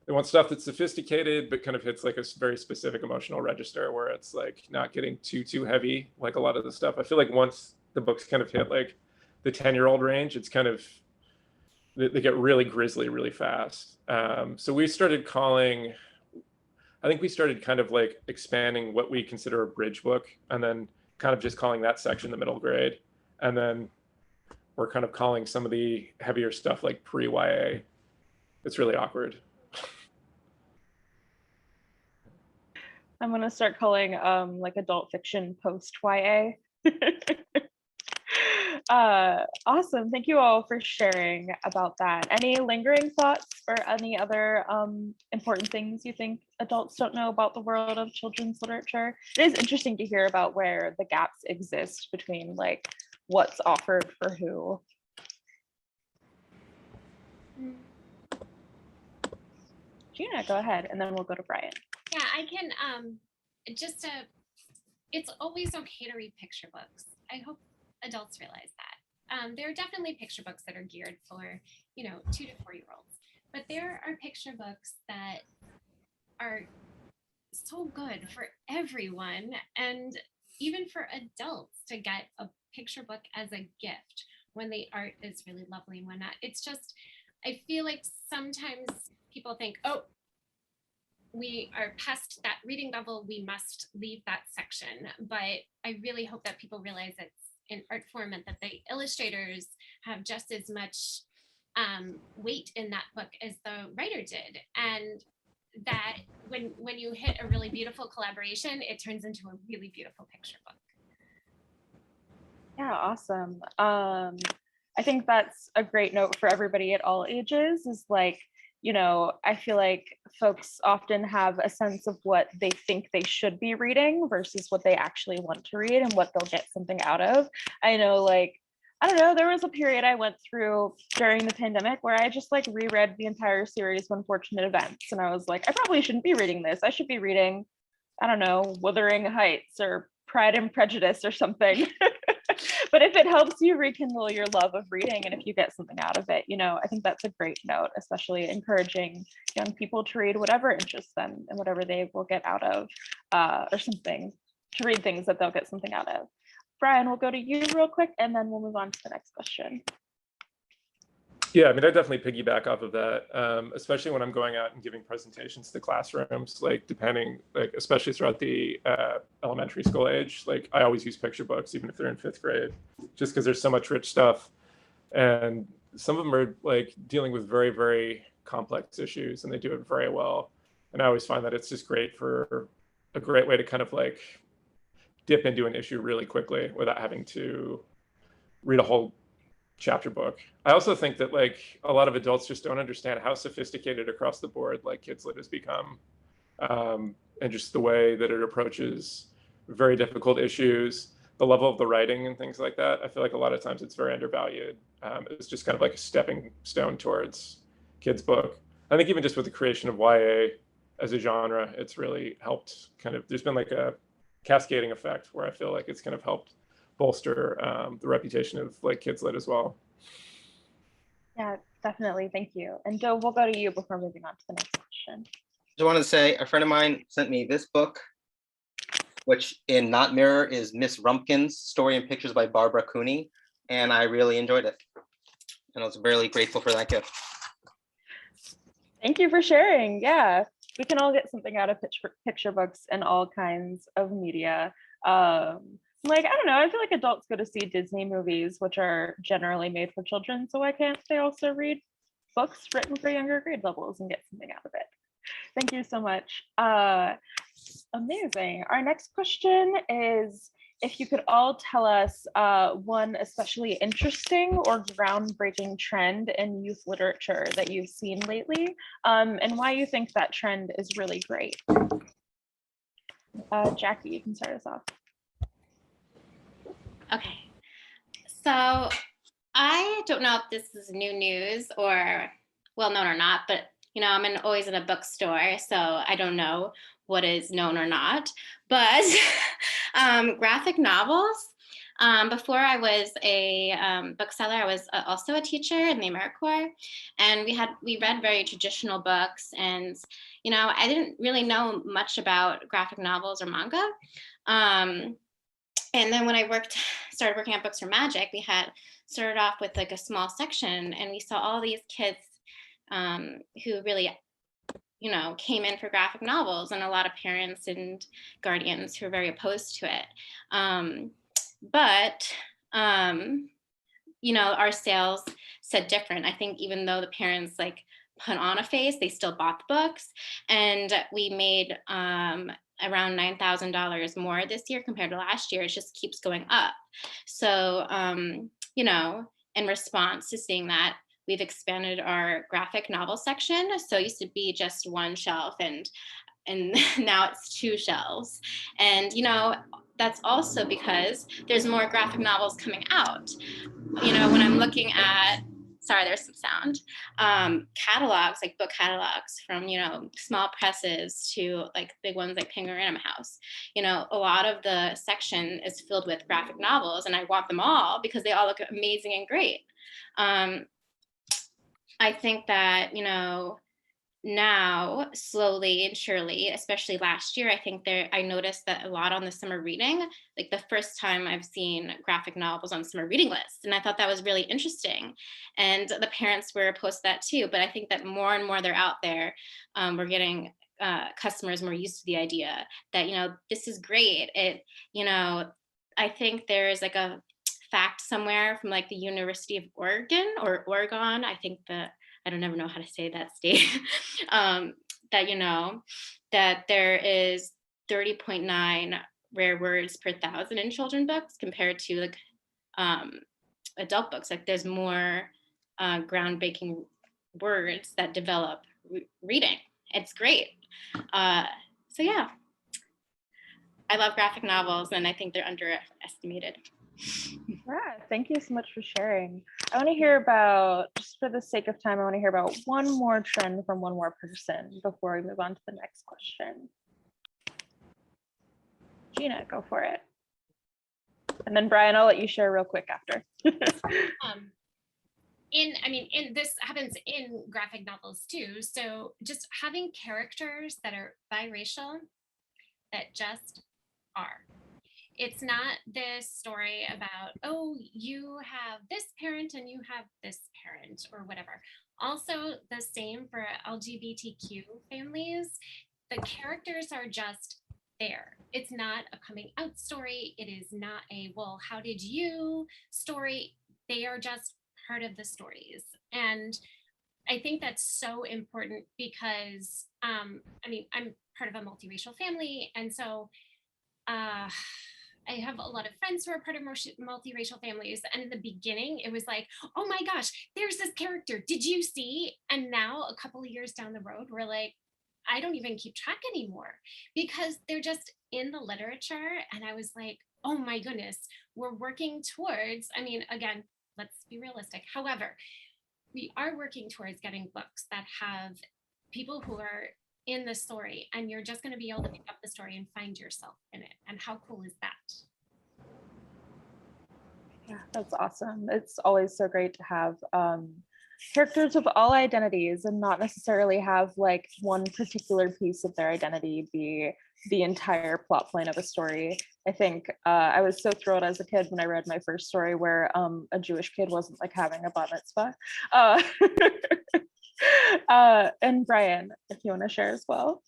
they want stuff that's sophisticated but kind of hits like a very specific emotional register where it's like not getting too heavy, like a lot of the stuff. I feel like once the books kind of hit like the 10-year-old range, it's kind of, they get really grisly really fast. So we started calling, I think we started kind of like expanding what we consider a bridge book, and then kind of just calling that section the middle grade. And then we're kind of calling some of the heavier stuff like pre-YA. It's really awkward. I'm gonna start calling like adult fiction post-YA. Awesome. Thank you all for sharing about that. Any lingering thoughts or any other important things you think adults don't know about the world of children's literature? It is interesting to hear about where the gaps exist between like what's offered for who. Gina, go ahead, and then we'll go to Brian. Yeah, I can it's always okay to read picture books. I hope adults realize that. There are definitely picture books that are geared for, 2 to 4-year-olds, but there are picture books that are so good for everyone, and even for adults to get a picture book as a gift when the art is really lovely and whatnot. It's just, I feel like sometimes people think, oh, we are past that reading level, we must leave that section. But I really hope that people realize it's an art form and that the illustrators have just as much weight in that book as the writer did. And that when you hit a really beautiful collaboration, it turns into a really beautiful picture book. Yeah, awesome. I think that's a great note for everybody at all ages, is like, I feel like folks often have a sense of what they think they should be reading versus what they actually want to read and what they'll get something out of. I know, like, I don't know, there was a period I went through during the pandemic where I just like reread the entire series of Unfortunate Events. And I was like, I probably shouldn't be reading this. I should be reading, I don't know, Wuthering Heights or Pride and Prejudice or something. But if it helps you rekindle your love of reading and if you get something out of it, I think that's a great note, especially encouraging young people to read whatever interests them and whatever they will get out of, or something, to read things that they'll get something out of. Brian, we'll go to you real quick and then we'll move on to the next question. Yeah, I mean, I definitely piggyback off of that, especially when I'm going out and giving presentations to classrooms, like depending, like especially throughout the elementary school age, like I always use picture books, even if they're in 5th grade, just because there's so much rich stuff. And some of them are like dealing with very, very complex issues, and they do it very well. And I always find that it's just great for a great way to kind of like dip into an issue really quickly without having to read a whole chapter book. I also think that like a lot of adults just don't understand how sophisticated across the board like kids lit has become, and just the way that it approaches very difficult issues, the level of the writing and things like that. I feel like a lot of times it's very undervalued. It's just kind of like a stepping stone towards kids book. I think even just with the creation of YA as a genre, it's really helped kind of, there's been like a cascading effect where I feel like it's kind of helped bolster the reputation of like kids lit as well. Yeah, definitely. Thank you. And Joe, we'll go to you before moving on to the next question. Just wanted to say a friend of mine sent me this book, which in Not Mirror is Miss Rumpkin's Story and Pictures by Barbara Cooney, and I really enjoyed it. And I was really grateful for that gift. Thank you for sharing. Yeah, we can all get something out of picture books and all kinds of media. Like, I don't know, I feel like adults go to see Disney movies, which are generally made for children. So why can't they also read books written for younger grade levels and get something out of it? Thank you so much. Amazing. Our next question is, if you could all tell us one especially interesting or groundbreaking trend in youth literature that you've seen lately, and why you think that trend is really great. Jackie, you can start us off. Okay, so I don't know if this is new news or well known or not, but you know, I'm always in a bookstore, so I don't know what is known or not. But graphic novels. Before I was a bookseller, I was also a teacher in the AmeriCorps, and we read very traditional books, and you know, I didn't really know much about graphic novels or manga. And then when I started working at Books for Magic, we had started off with like a small section, and we saw all these kids who really, you know, came in for graphic novels, and a lot of parents and guardians who were very opposed to it. But you know, our sales said different. I think even though the parents like put on a face, they still bought the books, and we made around $9,000 more this year compared to last year. It just keeps going up. So, you know, in response to seeing that, we've expanded our graphic novel section. So it used to be just one shelf, and now it's 2 shelves. And, you know, that's also because there's more graphic novels coming out. You know, when I'm looking at, sorry, there's some sound, catalogs, like book catalogs from, you know, small presses to like big ones like Penguin Random House. You know, a lot of the section is filled with graphic novels, and I want them all because they all look amazing and great. I think that, you know, now slowly and surely, especially last year, I think I noticed that a lot on the summer reading, like the first time I've seen graphic novels on summer reading lists. And I thought that was really interesting. And the parents were opposed to that too. But I think that more and more they're out there. We're getting customers more used to the idea that, you know, this is great. You know, I think there's like a fact somewhere from like the University of Oregon or Oregon. I think I don't ever know how to say that state, that, you know, that there is 30.9 rare words per 1,000 in children books compared to like adult books. Like there's more groundbreaking words that develop reading. It's great. So yeah, I love graphic novels, and I think they're underestimated. Yeah, thank you so much for sharing. I want to hear about, just for the sake of time, I want to hear about one more trend from one more person before we move on to the next question. Gina, go for it. And then Brian, I'll let you share real quick after. This happens in graphic novels too. So just having characters that are biracial, that just are. it's not this story about, oh, you have this parent and you have this parent or whatever. Also, the same for LGBTQ families. The characters are just there. It's not a coming out story. It is not a, well, how did you story? They are just part of the stories. And I think that's so important because, I mean, I'm part of a multiracial family. And so I have a lot of friends who are part of multiracial families. And in the beginning, it was like, oh my gosh, there's this character. Did you see? And now, a couple of years down the road, we're like, I don't even keep track anymore because they're just in the literature. And I was like, oh my goodness, we're working towards, I mean, again, let's be realistic. However, we are working towards getting books that have people who are in the story, and you're just going to be able to pick up the story and find yourself in it. And how cool is that? Yeah, that's awesome. It's always so great to have characters of all identities and not necessarily have like one particular piece of their identity be the entire plot point of a story. I think I was so thrilled as a kid when I read my first story where a Jewish kid wasn't like having a bat mitzvah. And Brian, if you want to share as well.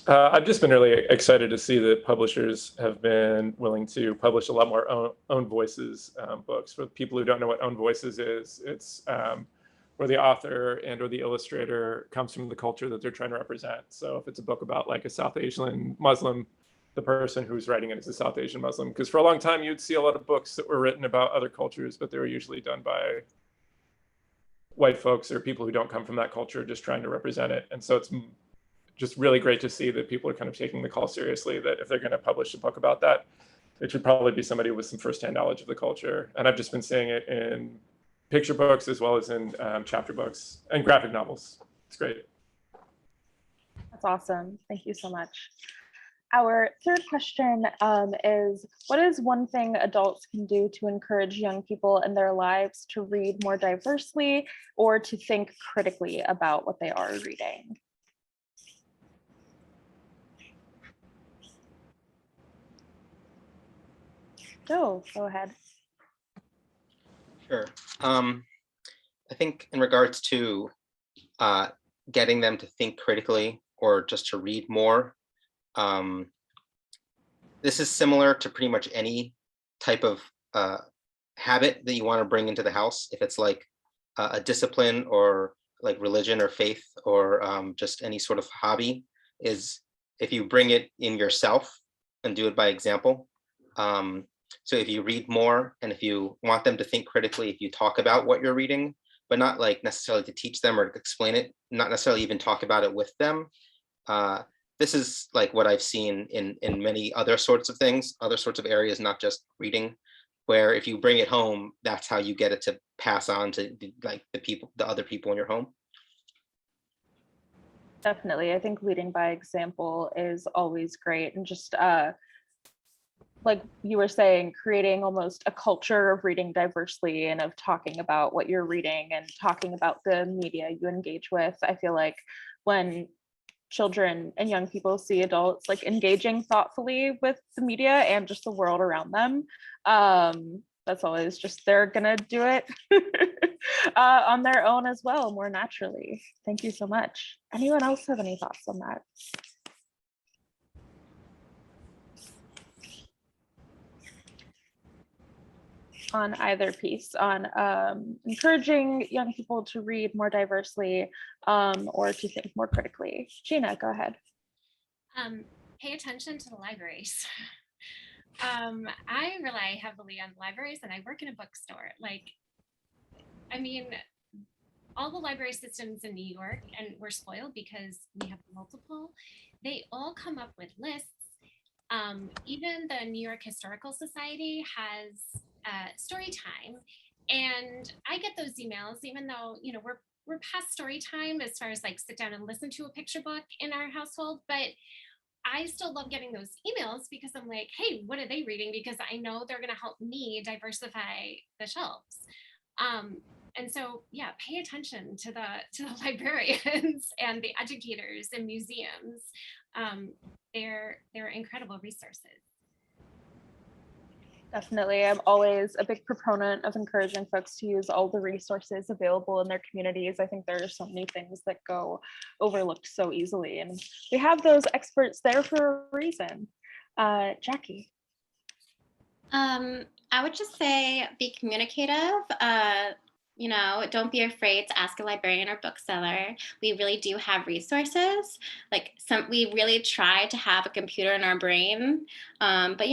I've just been really excited to see that publishers have been willing to publish a lot more own voices books. For people who don't know what own voices is, it's where the author and or the illustrator comes from the culture that they're trying to represent. So if it's a book about like a South Asian Muslim, the person who's writing it is a South Asian Muslim. Because for a long time, you'd see a lot of books that were written about other cultures, but they were usually done by white folks or people who don't come from that culture just trying to represent it. And so it's just really great to see that people are kind of taking the call seriously, that if they're going to publish a book about that, it should probably be somebody with some firsthand knowledge of the culture. And I've just been seeing it in picture books as well as in chapter books and graphic novels. It's great. That's awesome. Thank you so much. Our third question is, what is one thing adults can do to encourage young people in their lives to read more diversely or to think critically about what they are reading? Joe, go ahead. Sure. I think in regards to getting them to think critically or just to read more, this is similar to pretty much any type of habit that you want to bring into the house. If it's like a discipline or like religion or faith or just any sort of hobby, is if you bring it in yourself and do it by example. So if you read more and if you want them to think critically, if you talk about what you're reading, but not like necessarily to teach them or to explain it, not necessarily even talk about it with them. This is like what I've seen in many other sorts of things, other sorts of areas, not just reading, where if you bring it home, that's how you get it to pass on to like the other people in your home. Definitely. I think leading by example is always great. And just like you were saying, creating almost a culture of reading diversely and of talking about what you're reading and talking about the media you engage with. I feel like when children and young people see adults like engaging thoughtfully with the media and just the world around them, that's always just, they're gonna do it on their own as well, more naturally. Thank you so much. Anyone else have any thoughts on that? On either piece, on encouraging young people to read more diversely or to think more critically. Gina, go ahead. Pay attention to the libraries. I rely heavily on libraries and I work in a bookstore. Like, I mean, all the library systems in New York, and we're spoiled because we have multiple, they all come up with lists. Even the New York Historical Society has story time, and I get those emails, even though, you know, we're past story time as far as like sit down and listen to a picture book in our household, but I still love getting those emails because I'm like, hey, what are they reading? Because I know they're going to help me diversify the shelves. And so, yeah, pay attention to the librarians and the educators and museums. They're incredible resources. Definitely. I'm always a big proponent of encouraging folks to use all the resources available in their communities. I think there are so many things that go overlooked so easily, and we have those experts there for a reason. Jackie. I would just say be communicative. Don't be afraid to ask a librarian or bookseller. We really do have resources. We really try to have a computer in our brain. But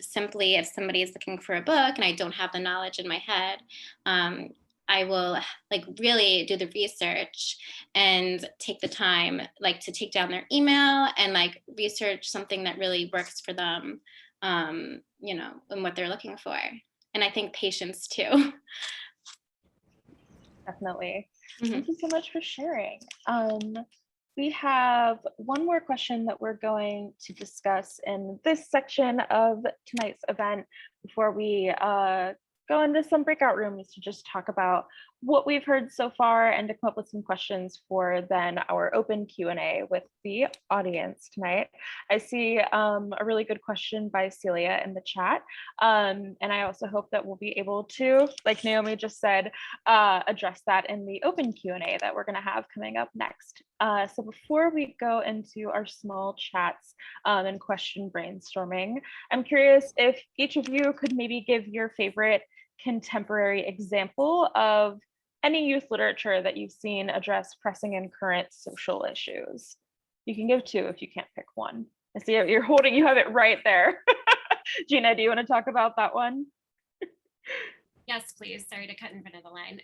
simply if somebody is looking for a book and I don't have the knowledge in my head, I will really do the research and take the time to take down their email and research something that really works for them, and what they're looking for. And I think patience too. Definitely. Thank you so much for sharing. We have one more question that we're going to discuss in this section of tonight's event before we go into some breakout rooms to just talk about what we've heard so far and to come up with some questions for then our open Q&A with the audience tonight. I see a really good question by Celia in the chat. And I also hope that we'll be able to, like Naomi just said, address that in the open Q&A that we're gonna have coming up next. So before we go into our small chats and question brainstorming, I'm curious if each of you could maybe give your favorite contemporary example of any youth literature that you've seen address pressing and current social issues. You can give two if you can't pick one. I see you're holding, you have it right there. Gina, do you want to talk about that one? Yes, please. Sorry to cut in front of the line.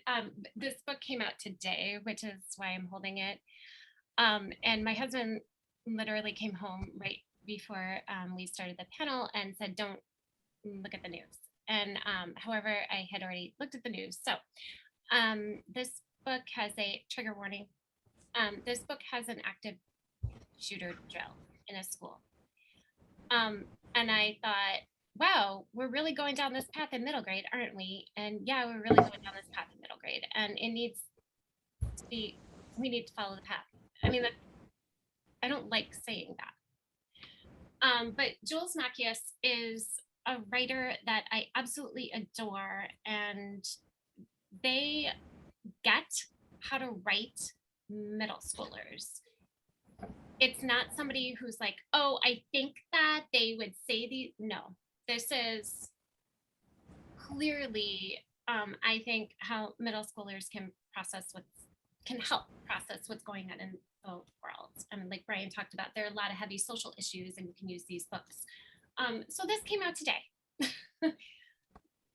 This book came out today, which is why I'm holding it. And my husband literally came home right before we started the panel and said, don't look at the news. And however, I had already looked at the news. So this book has a trigger warning. This book has an active shooter drill in a school. And I thought, wow, we're really going down this path in middle grade, aren't we? And yeah, we're really going down this path in middle grade. And it needs to be, we need to follow the path. I mean, I don't like saying that. But Jules Macchius is a writer that I absolutely adore, and they get how to write middle schoolers. It's not somebody who's like, oh, I think that they would say these. No, this is clearly, I think, how middle schoolers can help process what's going on in the world. And like Brian talked about, there are a lot of heavy social issues, and you can use these books. So this came out today.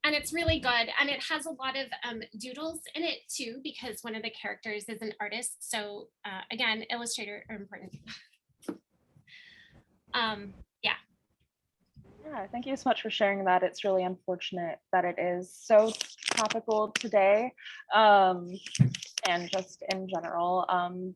And it's really good, and it has a lot of doodles in it too, because one of the characters is an artist. So again, illustrator are important. Yeah, thank you so much for sharing that. It's really unfortunate that it is so topical today, and just in general.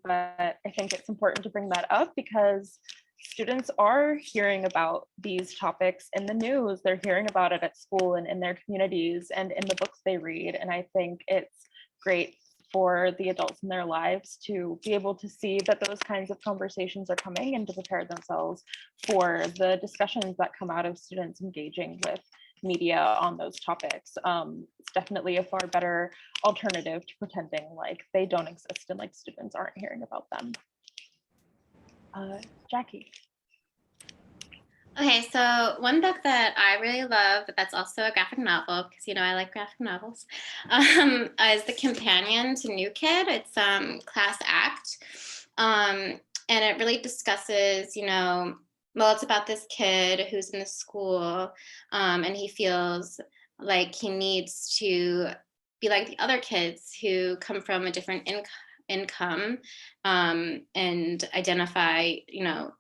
But I think it's important to bring that up because students are hearing about these topics in the news. They're hearing about it at school and in their communities and in the books they read. And I think it's great for the adults in their lives to be able to see that those kinds of conversations are coming and to prepare themselves for the discussions that come out of students engaging with media on those topics. It's definitely a far better alternative to pretending like they don't exist and like students aren't hearing about them. Jackie. Okay, so one book that I really love, that's also a graphic novel, because I like graphic novels, is The Companion to New Kid. It's class act, and it really discusses, it's about this kid who's in the school, and he feels like he needs to be like the other kids who come from a different income and identify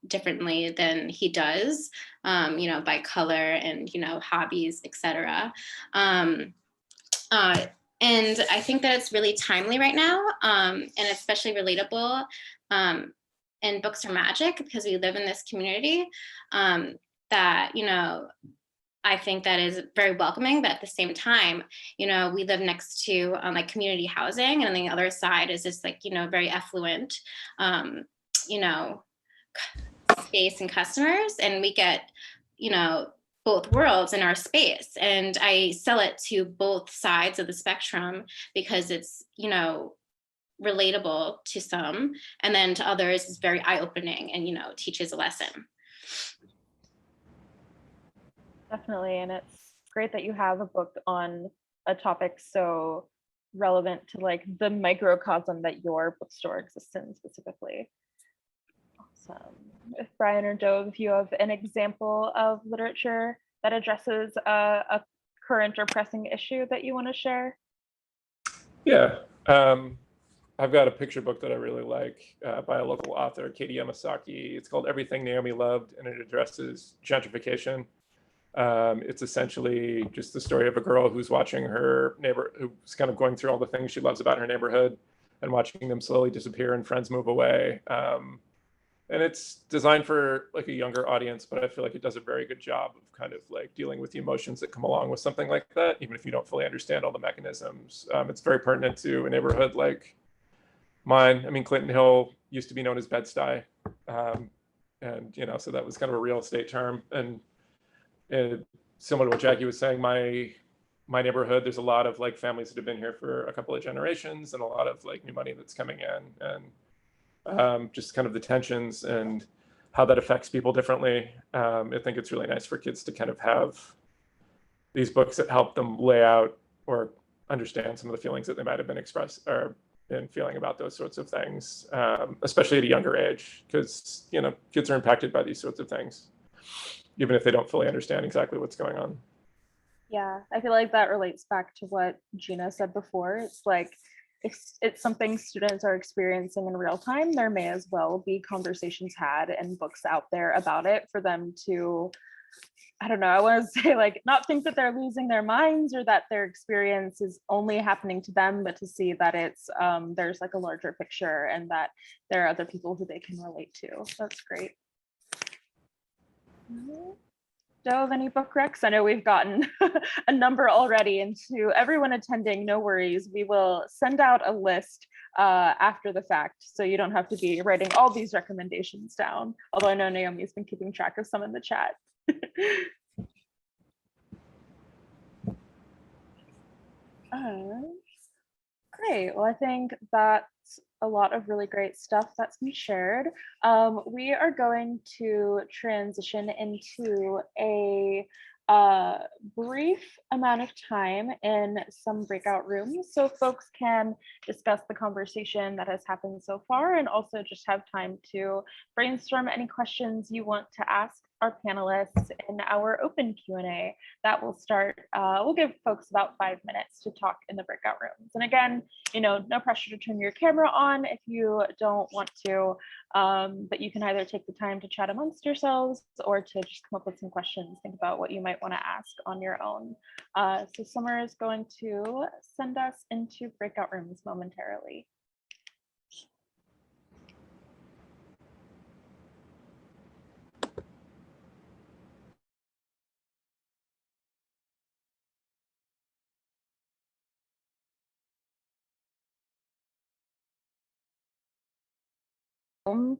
differently than he does, by color and hobbies, etc. And I think that it's really timely right now, and especially relatable in Books Are Magic, because we live in this community that I think that is very welcoming, but at the same time, we live next to community housing, and on the other side is this very affluent, space and customers, and we get, both worlds in our space. And I sell it to both sides of the spectrum because it's, you know, relatable to some, and then to others it's very eye-opening and, you know, teaches a lesson. Definitely, and it's great that you have a book on a topic so relevant to like the microcosm that your bookstore exists in specifically. Awesome. If Brian or Dove, if you have an example of literature that addresses a current or pressing issue that you want to share. Yeah, I've got a picture book that I really like by a local author, Katie Yamasaki. It's called Everything Naomi Loved, and it addresses gentrification. It's essentially just the story of a girl who's watching her neighbor, who's kind of going through all the things she loves about her neighborhood and watching them slowly disappear and friends move away. And it's designed for like a younger audience, but I feel like it does a very good job of kind of like dealing with the emotions that come along with something like that, even if you don't fully understand all the mechanisms. It's very pertinent to a neighborhood like mine. I mean, Clinton Hill used to be known as Bed-Stuy. And, you know, so that was kind of a real estate term. And similar to what Jackie was saying, my neighborhood, there's a lot of like families that have been here for a couple of generations and a lot of like new money that's coming in, and just kind of the tensions and how that affects people differently. I think it's really nice for kids to kind of have these books that help them lay out or understand some of the feelings that they might have been expressed or been feeling about those sorts of things, especially at a younger age, because, you know, kids are impacted by these sorts of things, even if they don't fully understand exactly what's going on. Yeah, I feel like that relates back to what Gina said before. It's like, if it's something students are experiencing in real time, there may as well be conversations had and books out there about it for them to, I don't know, I want to say like, not think that they're losing their minds or that their experience is only happening to them, but to see that it's, there's like a larger picture and that there are other people who they can relate to. That's great. Dove, any book recs? I know we've gotten a number already, and to everyone attending, no worries. We will send out a list after the fact, so you don't have to be writing all these recommendations down. Although I know Naomi's been keeping track of some in the chat. Great. Well, I think that's a lot of really great stuff that's been shared. We are going to transition into a brief amount of time in some breakout rooms so folks can discuss the conversation that has happened so far and also just have time to brainstorm any questions you want to ask our panelists in our open Q&A that will start. We'll give folks about 5 minutes to talk in the breakout rooms. And again, you know, no pressure to turn your camera on if you don't want to, but you can either take the time to chat amongst yourselves or to just come up with some questions, think about what you might want to ask on your own. So Summer is going to send us into breakout rooms momentarily.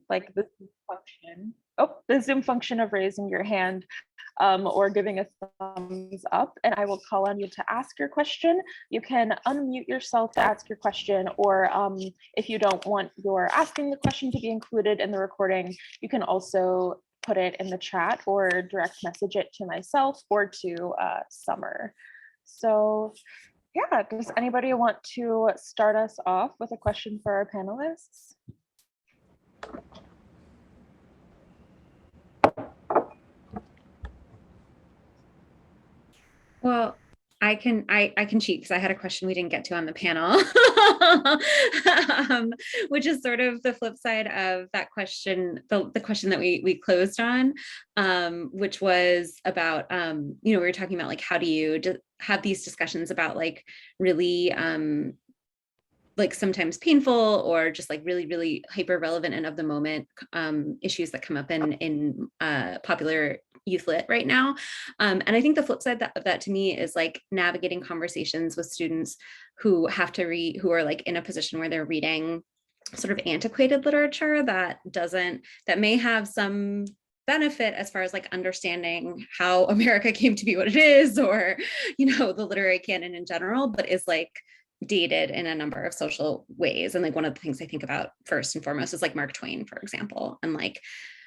Like the function, the Zoom function of raising your hand or giving a thumbs up, and I will call on you to ask your question. You can unmute yourself to ask your question, or if you don't want your asking the question to be included in the recording, you can also put it in the chat or direct message it to myself or to Summer. So yeah, does anybody want to start us off with a question for our panelists? Well, I can cheat because I had a question we didn't get to on the panel, which is sort of the flip side of that question, the question that we closed on, which was about, you know, we were talking about like, how do you have these discussions about like really like sometimes painful or just like really, really hyper relevant and of the moment issues that come up in popular youth lit right now. And I think the flip side of that to me is like navigating conversations with students who have to read, who are like in a position where they're reading sort of antiquated literature that may have some benefit as far as like understanding how America came to be what it is, or, you know, the literary canon in general, but is like dated in a number of social ways. And like one of the things I think about first and foremost is like Mark Twain, for example, and like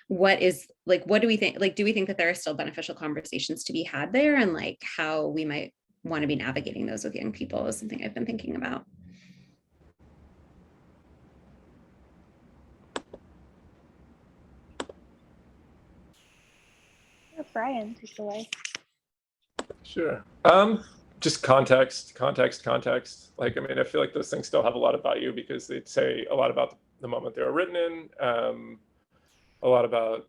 what do we think, like, do we think that there are still beneficial conversations to be had there, and like how we might want to be navigating those with young people is something I've been thinking about. Brian, take it away. Sure. Just context. Like, I mean, I feel like those things still have a lot of value because they say a lot about the moment they were written in, a lot about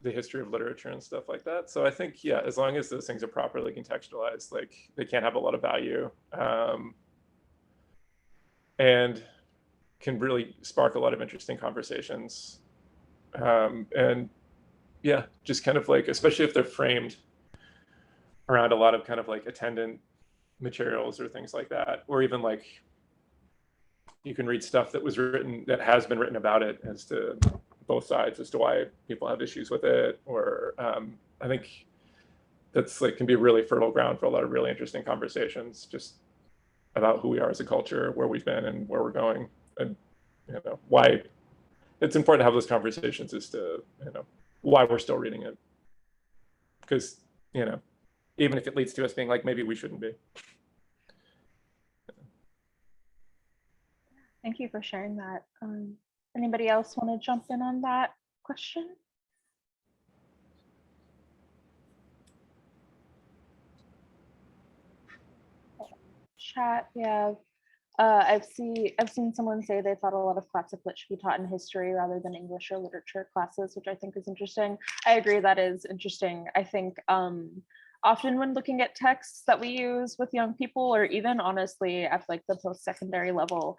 the history of literature and stuff like that. So I think, yeah, as long as those things are properly contextualized, like they can have a lot of value, and can really spark a lot of interesting conversations. And yeah, just kind of like, especially if they're framed around a lot of kind of like attendant materials or things like that, or even like you can read stuff that was written, that has been written about it, as to both sides as to why people have issues with it. Or I think that's like can be really fertile ground for a lot of really interesting conversations just about who we are as a culture, where we've been and where we're going, and you know why it's important to have those conversations as to, you know, why we're still reading it, because, you know, even if it leads to us being like, maybe we shouldn't be. Thank you for sharing that. Anybody else want to jump in on that question? Chat, yeah. I've seen someone say they thought a lot of classic lit should be taught in history rather than English or literature classes, which I think is interesting. I agree, that is interesting. I think often when looking at texts that we use with young people, or even honestly at like the post-secondary level,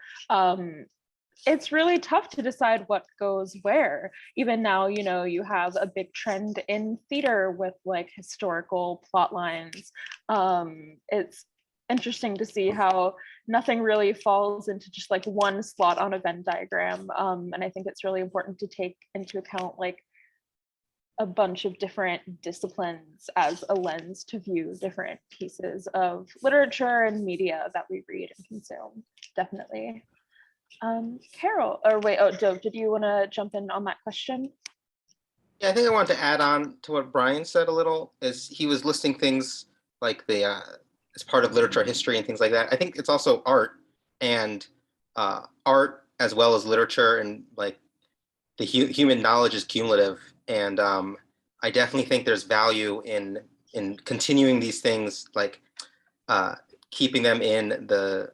it's really tough to decide what goes where. Even now, you know, you have a big trend in theater with like historical plot lines. It's interesting to see how nothing really falls into just like one slot on a Venn diagram. And I think it's really important to take into account like a bunch of different disciplines as a lens to view different pieces of literature and media that we read and consume. Definitely. Carol, or wait, oh, Dove, did you want to jump in on that question? Yeah, I think I wanted to add on to what Brian said a little, is he was listing things like the as part of literature history and things like that. I think it's also art, and art as well as literature, and like the human knowledge is cumulative. And I definitely think there's value in continuing these things, like keeping them in the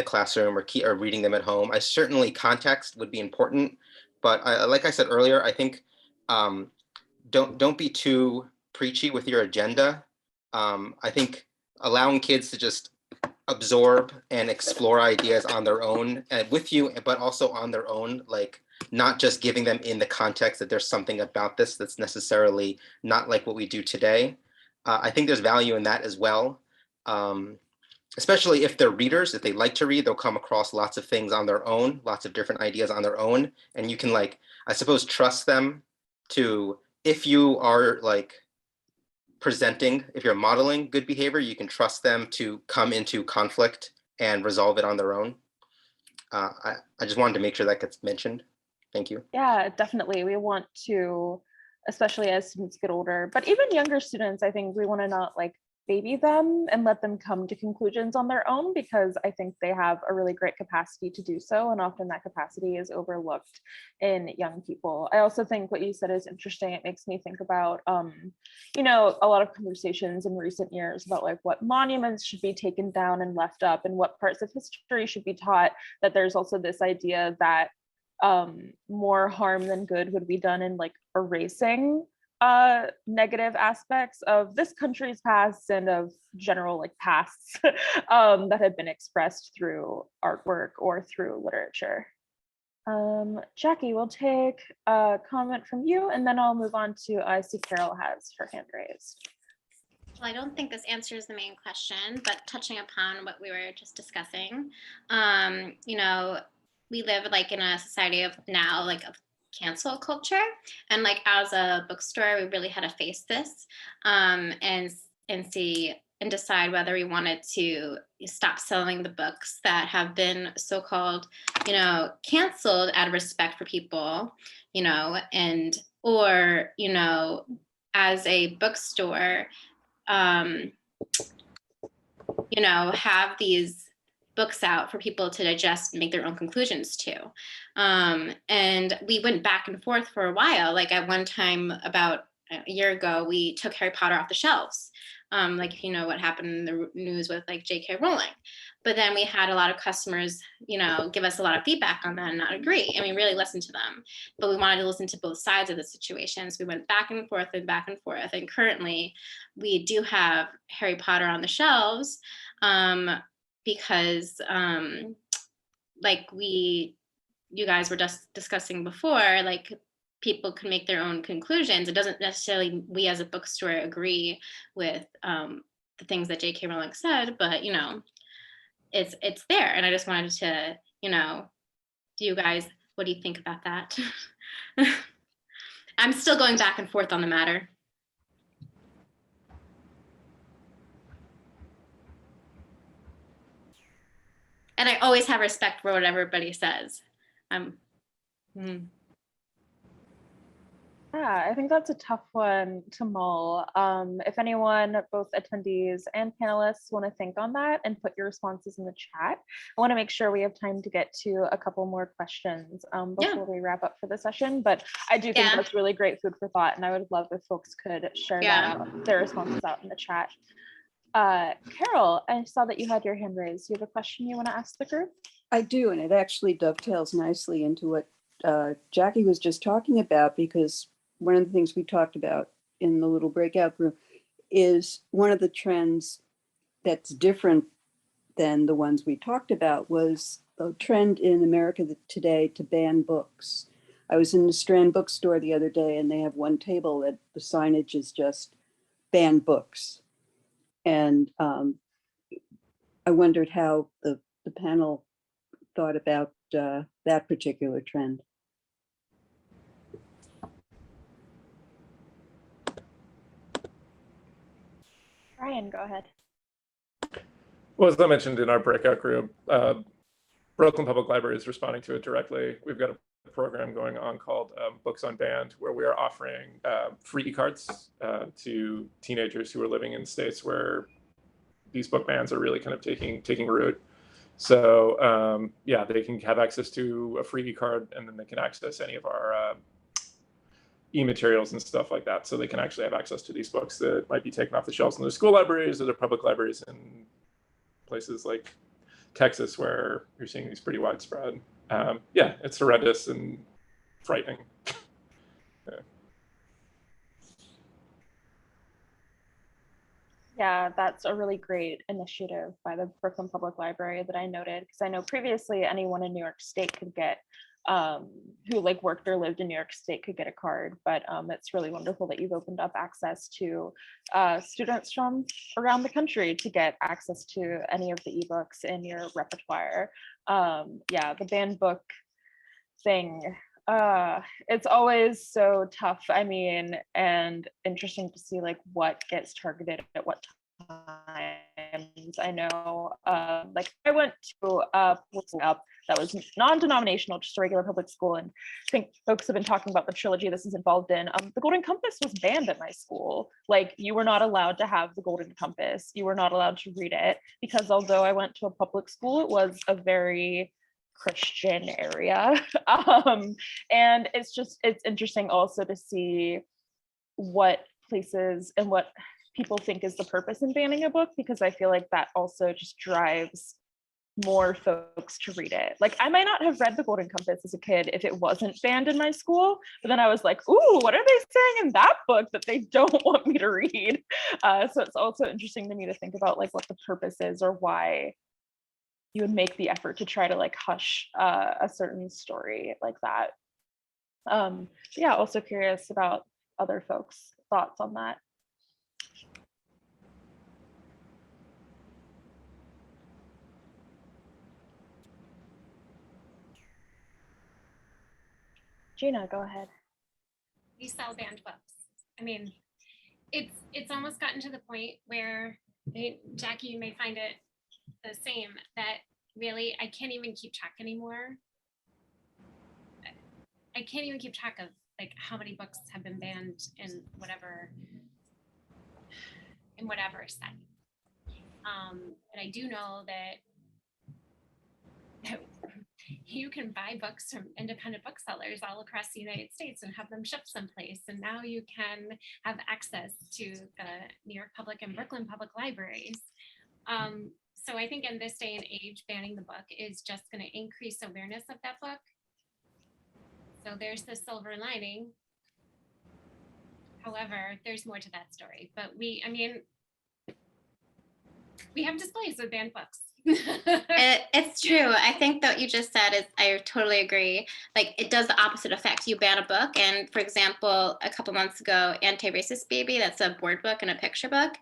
classroom, or reading them at home. I certainly, context would be important, but like I said earlier, I think don't be too preachy with your agenda. I think allowing kids to just absorb and explore ideas on their own, with you, but also on their own, like not just giving them in the context that there's something about this that's necessarily not like what we do today. I think there's value in that as well. Especially if they're readers, if they like to read, they'll come across lots of things on their own, lots of different ideas on their own. And you can, like, I suppose, trust them to, if you are like presenting, if you're modeling good behavior, you can trust them to come into conflict and resolve it on their own. I just wanted to make sure that gets mentioned. Thank you. Yeah, definitely. We want to, especially as students get older, but even younger students, I think we want to not like baby them and let them come to conclusions on their own, because I think they have a really great capacity to do so. And often that capacity is overlooked in young people. I also think what you said is interesting. It makes me think about, you know, a lot of conversations in recent years about like what monuments should be taken down and left up and what parts of history should be taught, that there's also this idea that more harm than good would be done in like erasing negative aspects of this country's past and of general like pasts that have been expressed through artwork or through literature. Jackie, we'll take a comment from you, and then I'll move on to, I see Carol has her hand raised. Well, I don't think this answers the main question, but touching upon what we were just discussing, you know, we live like in a society of now, like of cancel culture. And like as a bookstore, we really had to face this and see and decide whether we wanted to stop selling the books that have been so-called, canceled out of respect for people, and or, as a bookstore, have these books out for people to digest and make their own conclusions to. And we went back and forth for a while. Like at one time, about a year ago, we took Harry Potter off the shelves. Like if you know what happened in the news with like J.K. Rowling. But then we had a lot of customers, give us a lot of feedback on that and not agree. And we really listened to them. But we wanted to listen to both sides of the situation. So we went back and forth and back and forth. And currently, we do have Harry Potter on the shelves because, like you guys were just discussing before, like people can make their own conclusions. It doesn't necessarily, we as a bookstore agree with the things that J.K. Rowling said, but it's there. And I just wanted to, do you guys, what do you think about that? I'm still going back and forth on the matter. And I always have respect for what everybody says. Yeah, I think that's a tough one to mull. If anyone, both attendees and panelists, want to think on that and put your responses in the chat, I want to make sure we have time to get to a couple more questions before we wrap up for the session. But I do think that's really great food for thought, and I would love if folks could share their responses out in the chat. Carol, I saw that you had your hand raised. Do you have a question you want to ask the group? I do, and it actually dovetails nicely into what Jackie was just talking about, because one of the things we talked about in the little breakout group is one of the trends that's different than the ones we talked about was a trend in America today to ban books. I was in the Strand bookstore the other day, and they have one table that the signage is just ban books. And I wondered how the panel thought about that particular trend. Ryan, go ahead. Well, as I mentioned in our breakout group, Brooklyn Public Library is responding to it directly. We've got a program going on called Books Unbanned, where we are offering free e-cards to teenagers who are living in states where these book bans are really kind of taking root. So yeah, they can have access to a free e-card, and then they can access any of our e-materials and stuff like that. So they can actually have access to these books that might be taken off the shelves in their school libraries or their public libraries in places like Texas, where you're seeing these pretty widespread. Yeah, it's horrendous and frightening. Yeah, that's a really great initiative by the Brooklyn Public Library that I noted, because I know previously anyone in New York State could get, who like worked or lived in New York State could get a card, but it's really wonderful that you've opened up access to students from around the country to get access to any of the ebooks in your repertoire. Yeah, the banned book thing, it's always so tough. I mean, and interesting to see like what gets targeted at what times. I know, like I went to up that was non-denominational, just a regular public school, and I think folks have been talking about the trilogy this is involved in. The Golden Compass was banned at my school. Like you were not allowed to have the Golden Compass. You were not allowed to read it, because although I went to a public school, it was a very Christian area. And it's interesting also to see what places and what people think is the purpose in banning a book, because I feel like that also just drives more folks to read it. Like I might not have read the Golden Compass as a kid if it wasn't banned in my school, but then I was like, ooh, what are they saying in that book that they don't want me to read? So it's also interesting to me to think about like what the purpose is, or why you would make the effort to try to like hush a certain story like that. Yeah, also curious about other folks' thoughts on that. Gina, go ahead. We sell banned books. I mean, it's almost gotten to the point where Jackie, you may find it the same, that really I can't even keep track anymore. I can't even keep track of like how many books have been banned in whatever setting. And I do know that you can buy books from independent booksellers all across the United States and have them shipped someplace. And now you can have access to the New York Public and Brooklyn Public Libraries. So I think in this day and age, banning the book is just going to increase awareness of that book. So there's the silver lining. However, there's more to that story. But we have displays with banned books. It's true. I think that what you just said is, I totally agree. Like, it does the opposite effect. You ban a book, and for example, a couple months ago, Anti-Racist Baby, that's a board book and a picture book,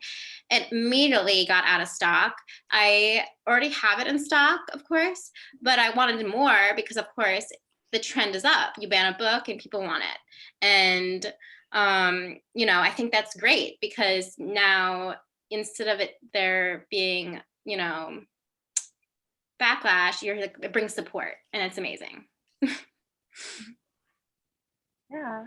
it immediately got out of stock. I already have it in stock, of course, but I wanted more because, of course, the trend is up. You ban a book and people want it. And, I think that's great, because now instead of it there being, backlash, it brings support, and it's amazing. Yeah,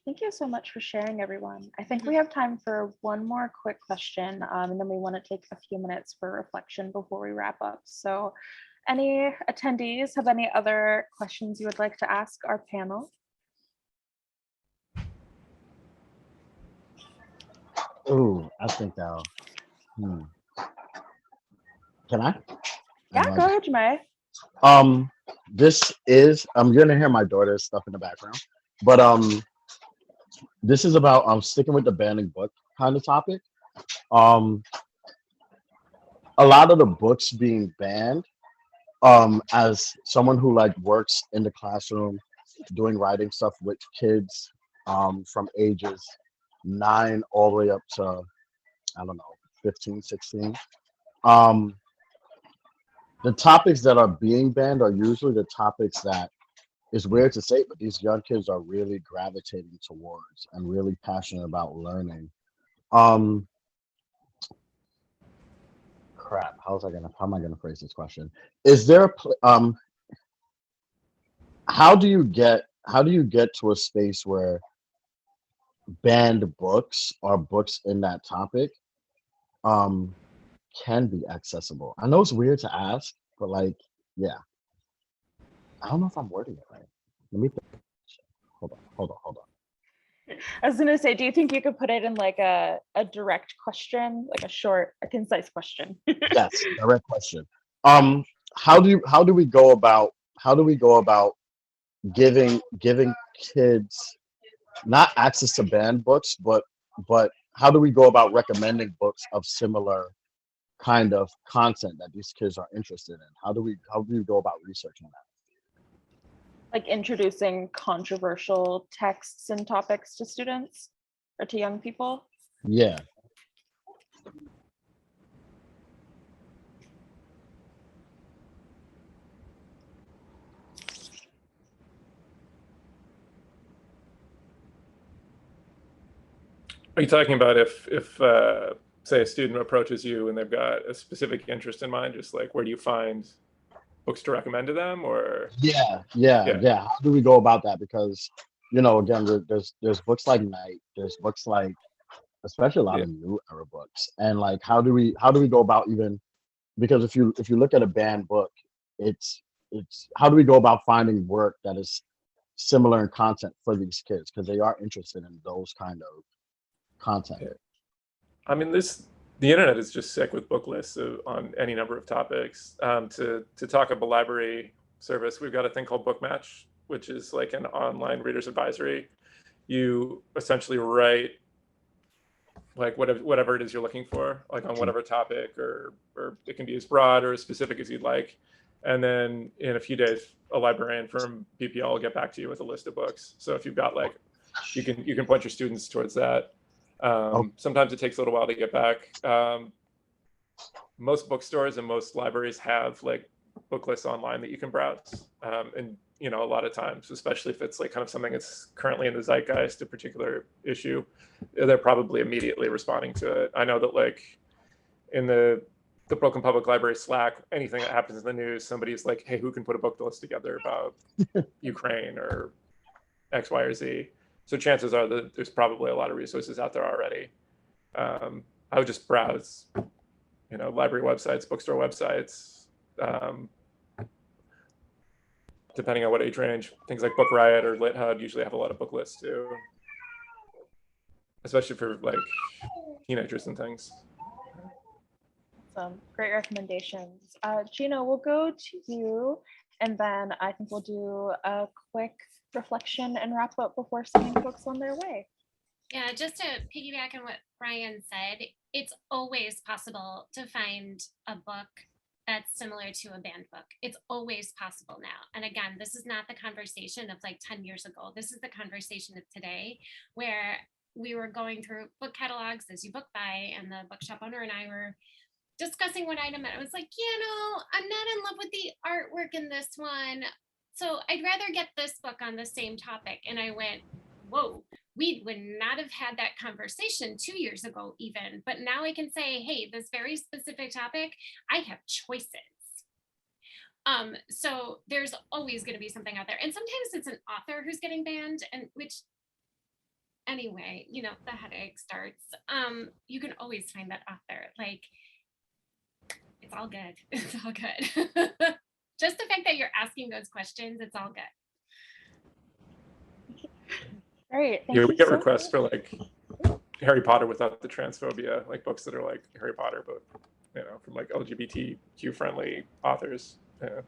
thank you so much for sharing, everyone. I think we have time for one more quick question, and then we want to take a few minutes for reflection before we wrap up. So any attendees have any other questions you would like to ask our panel? Oh, I think I'll. Can I? Yeah, go ahead, Jemai. I'm gonna hear my daughter's stuff in the background, but this is about sticking with the banning book kind of topic. A lot of the books being banned, as someone who like works in the classroom doing writing stuff with kids from ages 9 all the way up to, I don't know, 15, 16. The topics that are being banned are usually the topics that, it's weird to say, but these young kids are really gravitating towards and really passionate about learning. Crap, how am I gonna phrase this question? Is there how do you get to a space where banned books or books in that topic can be accessible? I know it's weird to ask, but like, yeah. I don't know if I'm wording it right. Let me think. Hold on. I was gonna say, do you think you could put it in like a direct question, like a concise question? Yes, direct question. How do we go about giving kids not access to banned books, but how do we go about recommending books of similar kind of content that these kids are interested in? How do we go about researching that? Like introducing controversial texts and topics to students or to young people? Yeah. Are you talking about if say a student approaches you and they've got a specific interest in mind, just like where do you find books to recommend to them, or? Yeah. How do we go about that? Because, again, there's books like Night, there's books like, especially a lot of new era books, and like how do we go about, even because if you look at a banned book, it's how do we go about finding work that is similar in content for these kids, because they are interested in those kind of content. I mean, the internet is just sick with book lists on any number of topics. To talk about a library service, we've got a thing called Book Match, which is like an online reader's advisory. You essentially write like whatever it is you're looking for, like on whatever topic, or it can be as broad or as specific as you'd like. And then in a few days, a librarian from PPL will get back to you with a list of books. So if you've got like, you can point your students towards that. Sometimes it takes a little while to get back. Most bookstores and most libraries have like book lists online that you can browse. And, you know, a lot of times, especially if it's like kind of something that's currently in the zeitgeist, a particular issue, they're probably immediately responding to it. I know that like in the Brooklyn Public Library Slack, anything that happens in the news, somebody's like, hey, who can put a book list together about Ukraine or X, Y, or Z? So chances are that there's probably a lot of resources out there already. I would just browse, you know, library websites, bookstore websites, depending on what age range. Things like Book Riot or LitHub usually have a lot of book lists too, especially for like teenagers and things. Some great recommendations. Gina, we'll go to you, and then I think we'll do a quick reflection and wrap up before sending folks on their way. Yeah, just to piggyback on what Brian said, it's always possible to find a book that's similar to a banned book. It's always possible now. And again, this is not the conversation of like 10 years ago. This is the conversation of today, where we were going through book catalogs as you book by, and the bookshop owner and I were discussing one item, and I was like, I'm not in love with the artwork in this one, so I'd rather get this book on the same topic. And I went, whoa, we would not have had that conversation 2 years ago even, but now I can say, hey, this very specific topic, I have choices. So there's always going to be something out there, and sometimes it's an author who's getting banned, and which anyway, the headache starts. You can always find that author. Like, it's all good. It's all good. Just the fact that you're asking those questions, it's all good. Great. Yeah, we get requests for like Harry Potter without the transphobia, like books that are like Harry Potter, but from like LGBTQ friendly authors. Yeah.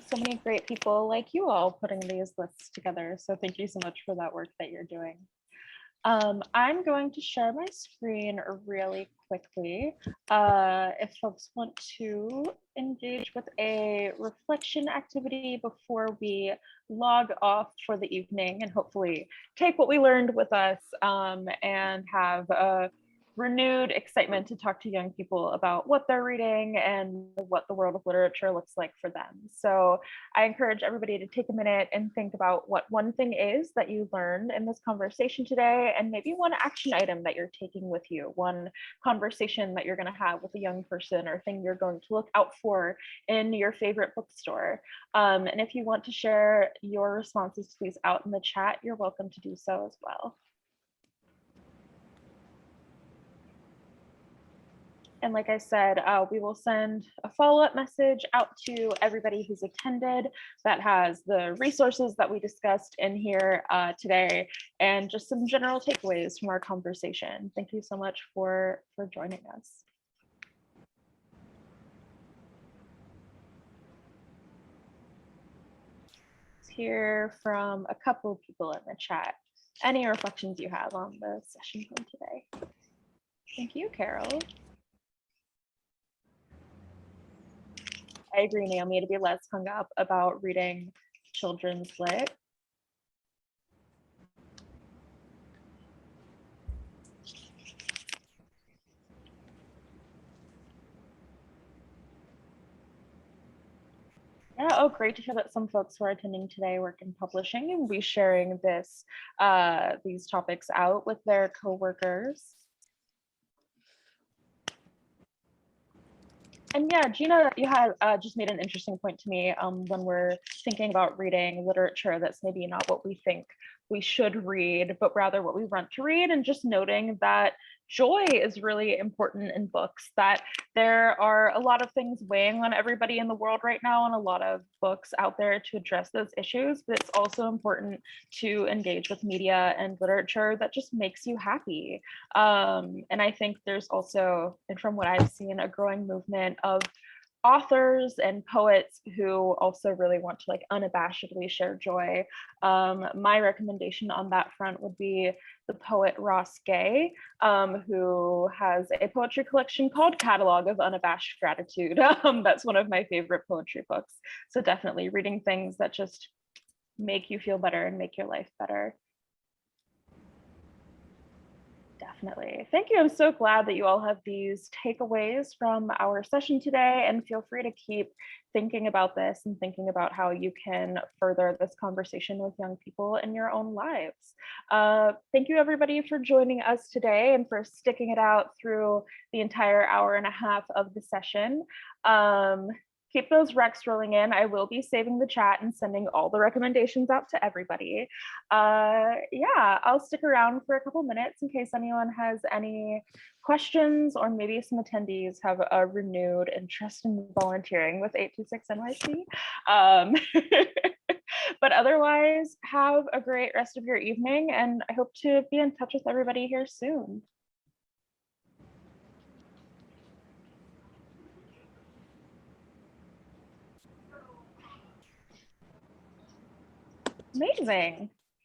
So many great people like you all putting these lists together. So thank you so much for that work that you're doing. I'm going to share my screen really quickly. If folks want to engage with a reflection activity before we log off for the evening, and hopefully take what we learned with us and have a renewed excitement to talk to young people about what they're reading and what the world of literature looks like for them. So I encourage everybody to take a minute and think about what one thing is that you learned in this conversation today, and maybe one action item that you're taking with you, one conversation that you're going to have with a young person, or thing you're going to look out for in your favorite bookstore. And if you want to share your responses to these out in the chat, you're welcome to do so as well. And like I said, we will send a follow-up message out to everybody who's attended that has the resources that we discussed in here today, and just some general takeaways from our conversation. Thank you so much for joining us. Let's hear from a couple of people in the chat. Any reflections you have on the session from today? Thank you, Carol. I agree, Naomi, to be less hung up about reading children's lit. Yeah, oh, great to hear that some folks who are attending today work in publishing and will be sharing these topics out with their coworkers. And yeah, Gina, you had just made an interesting point to me when we're thinking about reading literature that's maybe not what we think we should read, but rather what we want to read, and just noting that joy is really important in books, that there are a lot of things weighing on everybody in the world right now, and a lot of books out there to address those issues, but it's also important to engage with media and literature that just makes you happy. And I think there's also, and from what I've seen, a growing movement of authors and poets who also really want to unabashedly share joy. My recommendation on that front would be the poet Ross Gay, who has a poetry collection called Catalog of Unabashed Gratitude. That's one of my favorite poetry books. So definitely reading things that just make you feel better and make your life better. Definitely. Thank you. I'm so glad that you all have these takeaways from our session today, and feel free to keep thinking about this and thinking about how you can further this conversation with young people in your own lives. Thank you everybody for joining us today and for sticking it out through the entire hour and a half of the session. Keep those recs rolling in. I will be saving the chat and sending all the recommendations out to everybody. Yeah, I'll stick around for a couple minutes in case anyone has any questions, or maybe some attendees have a renewed interest in volunteering with 826 NYC. But otherwise, have a great rest of your evening, and I hope to be in touch with everybody here soon. Amazing.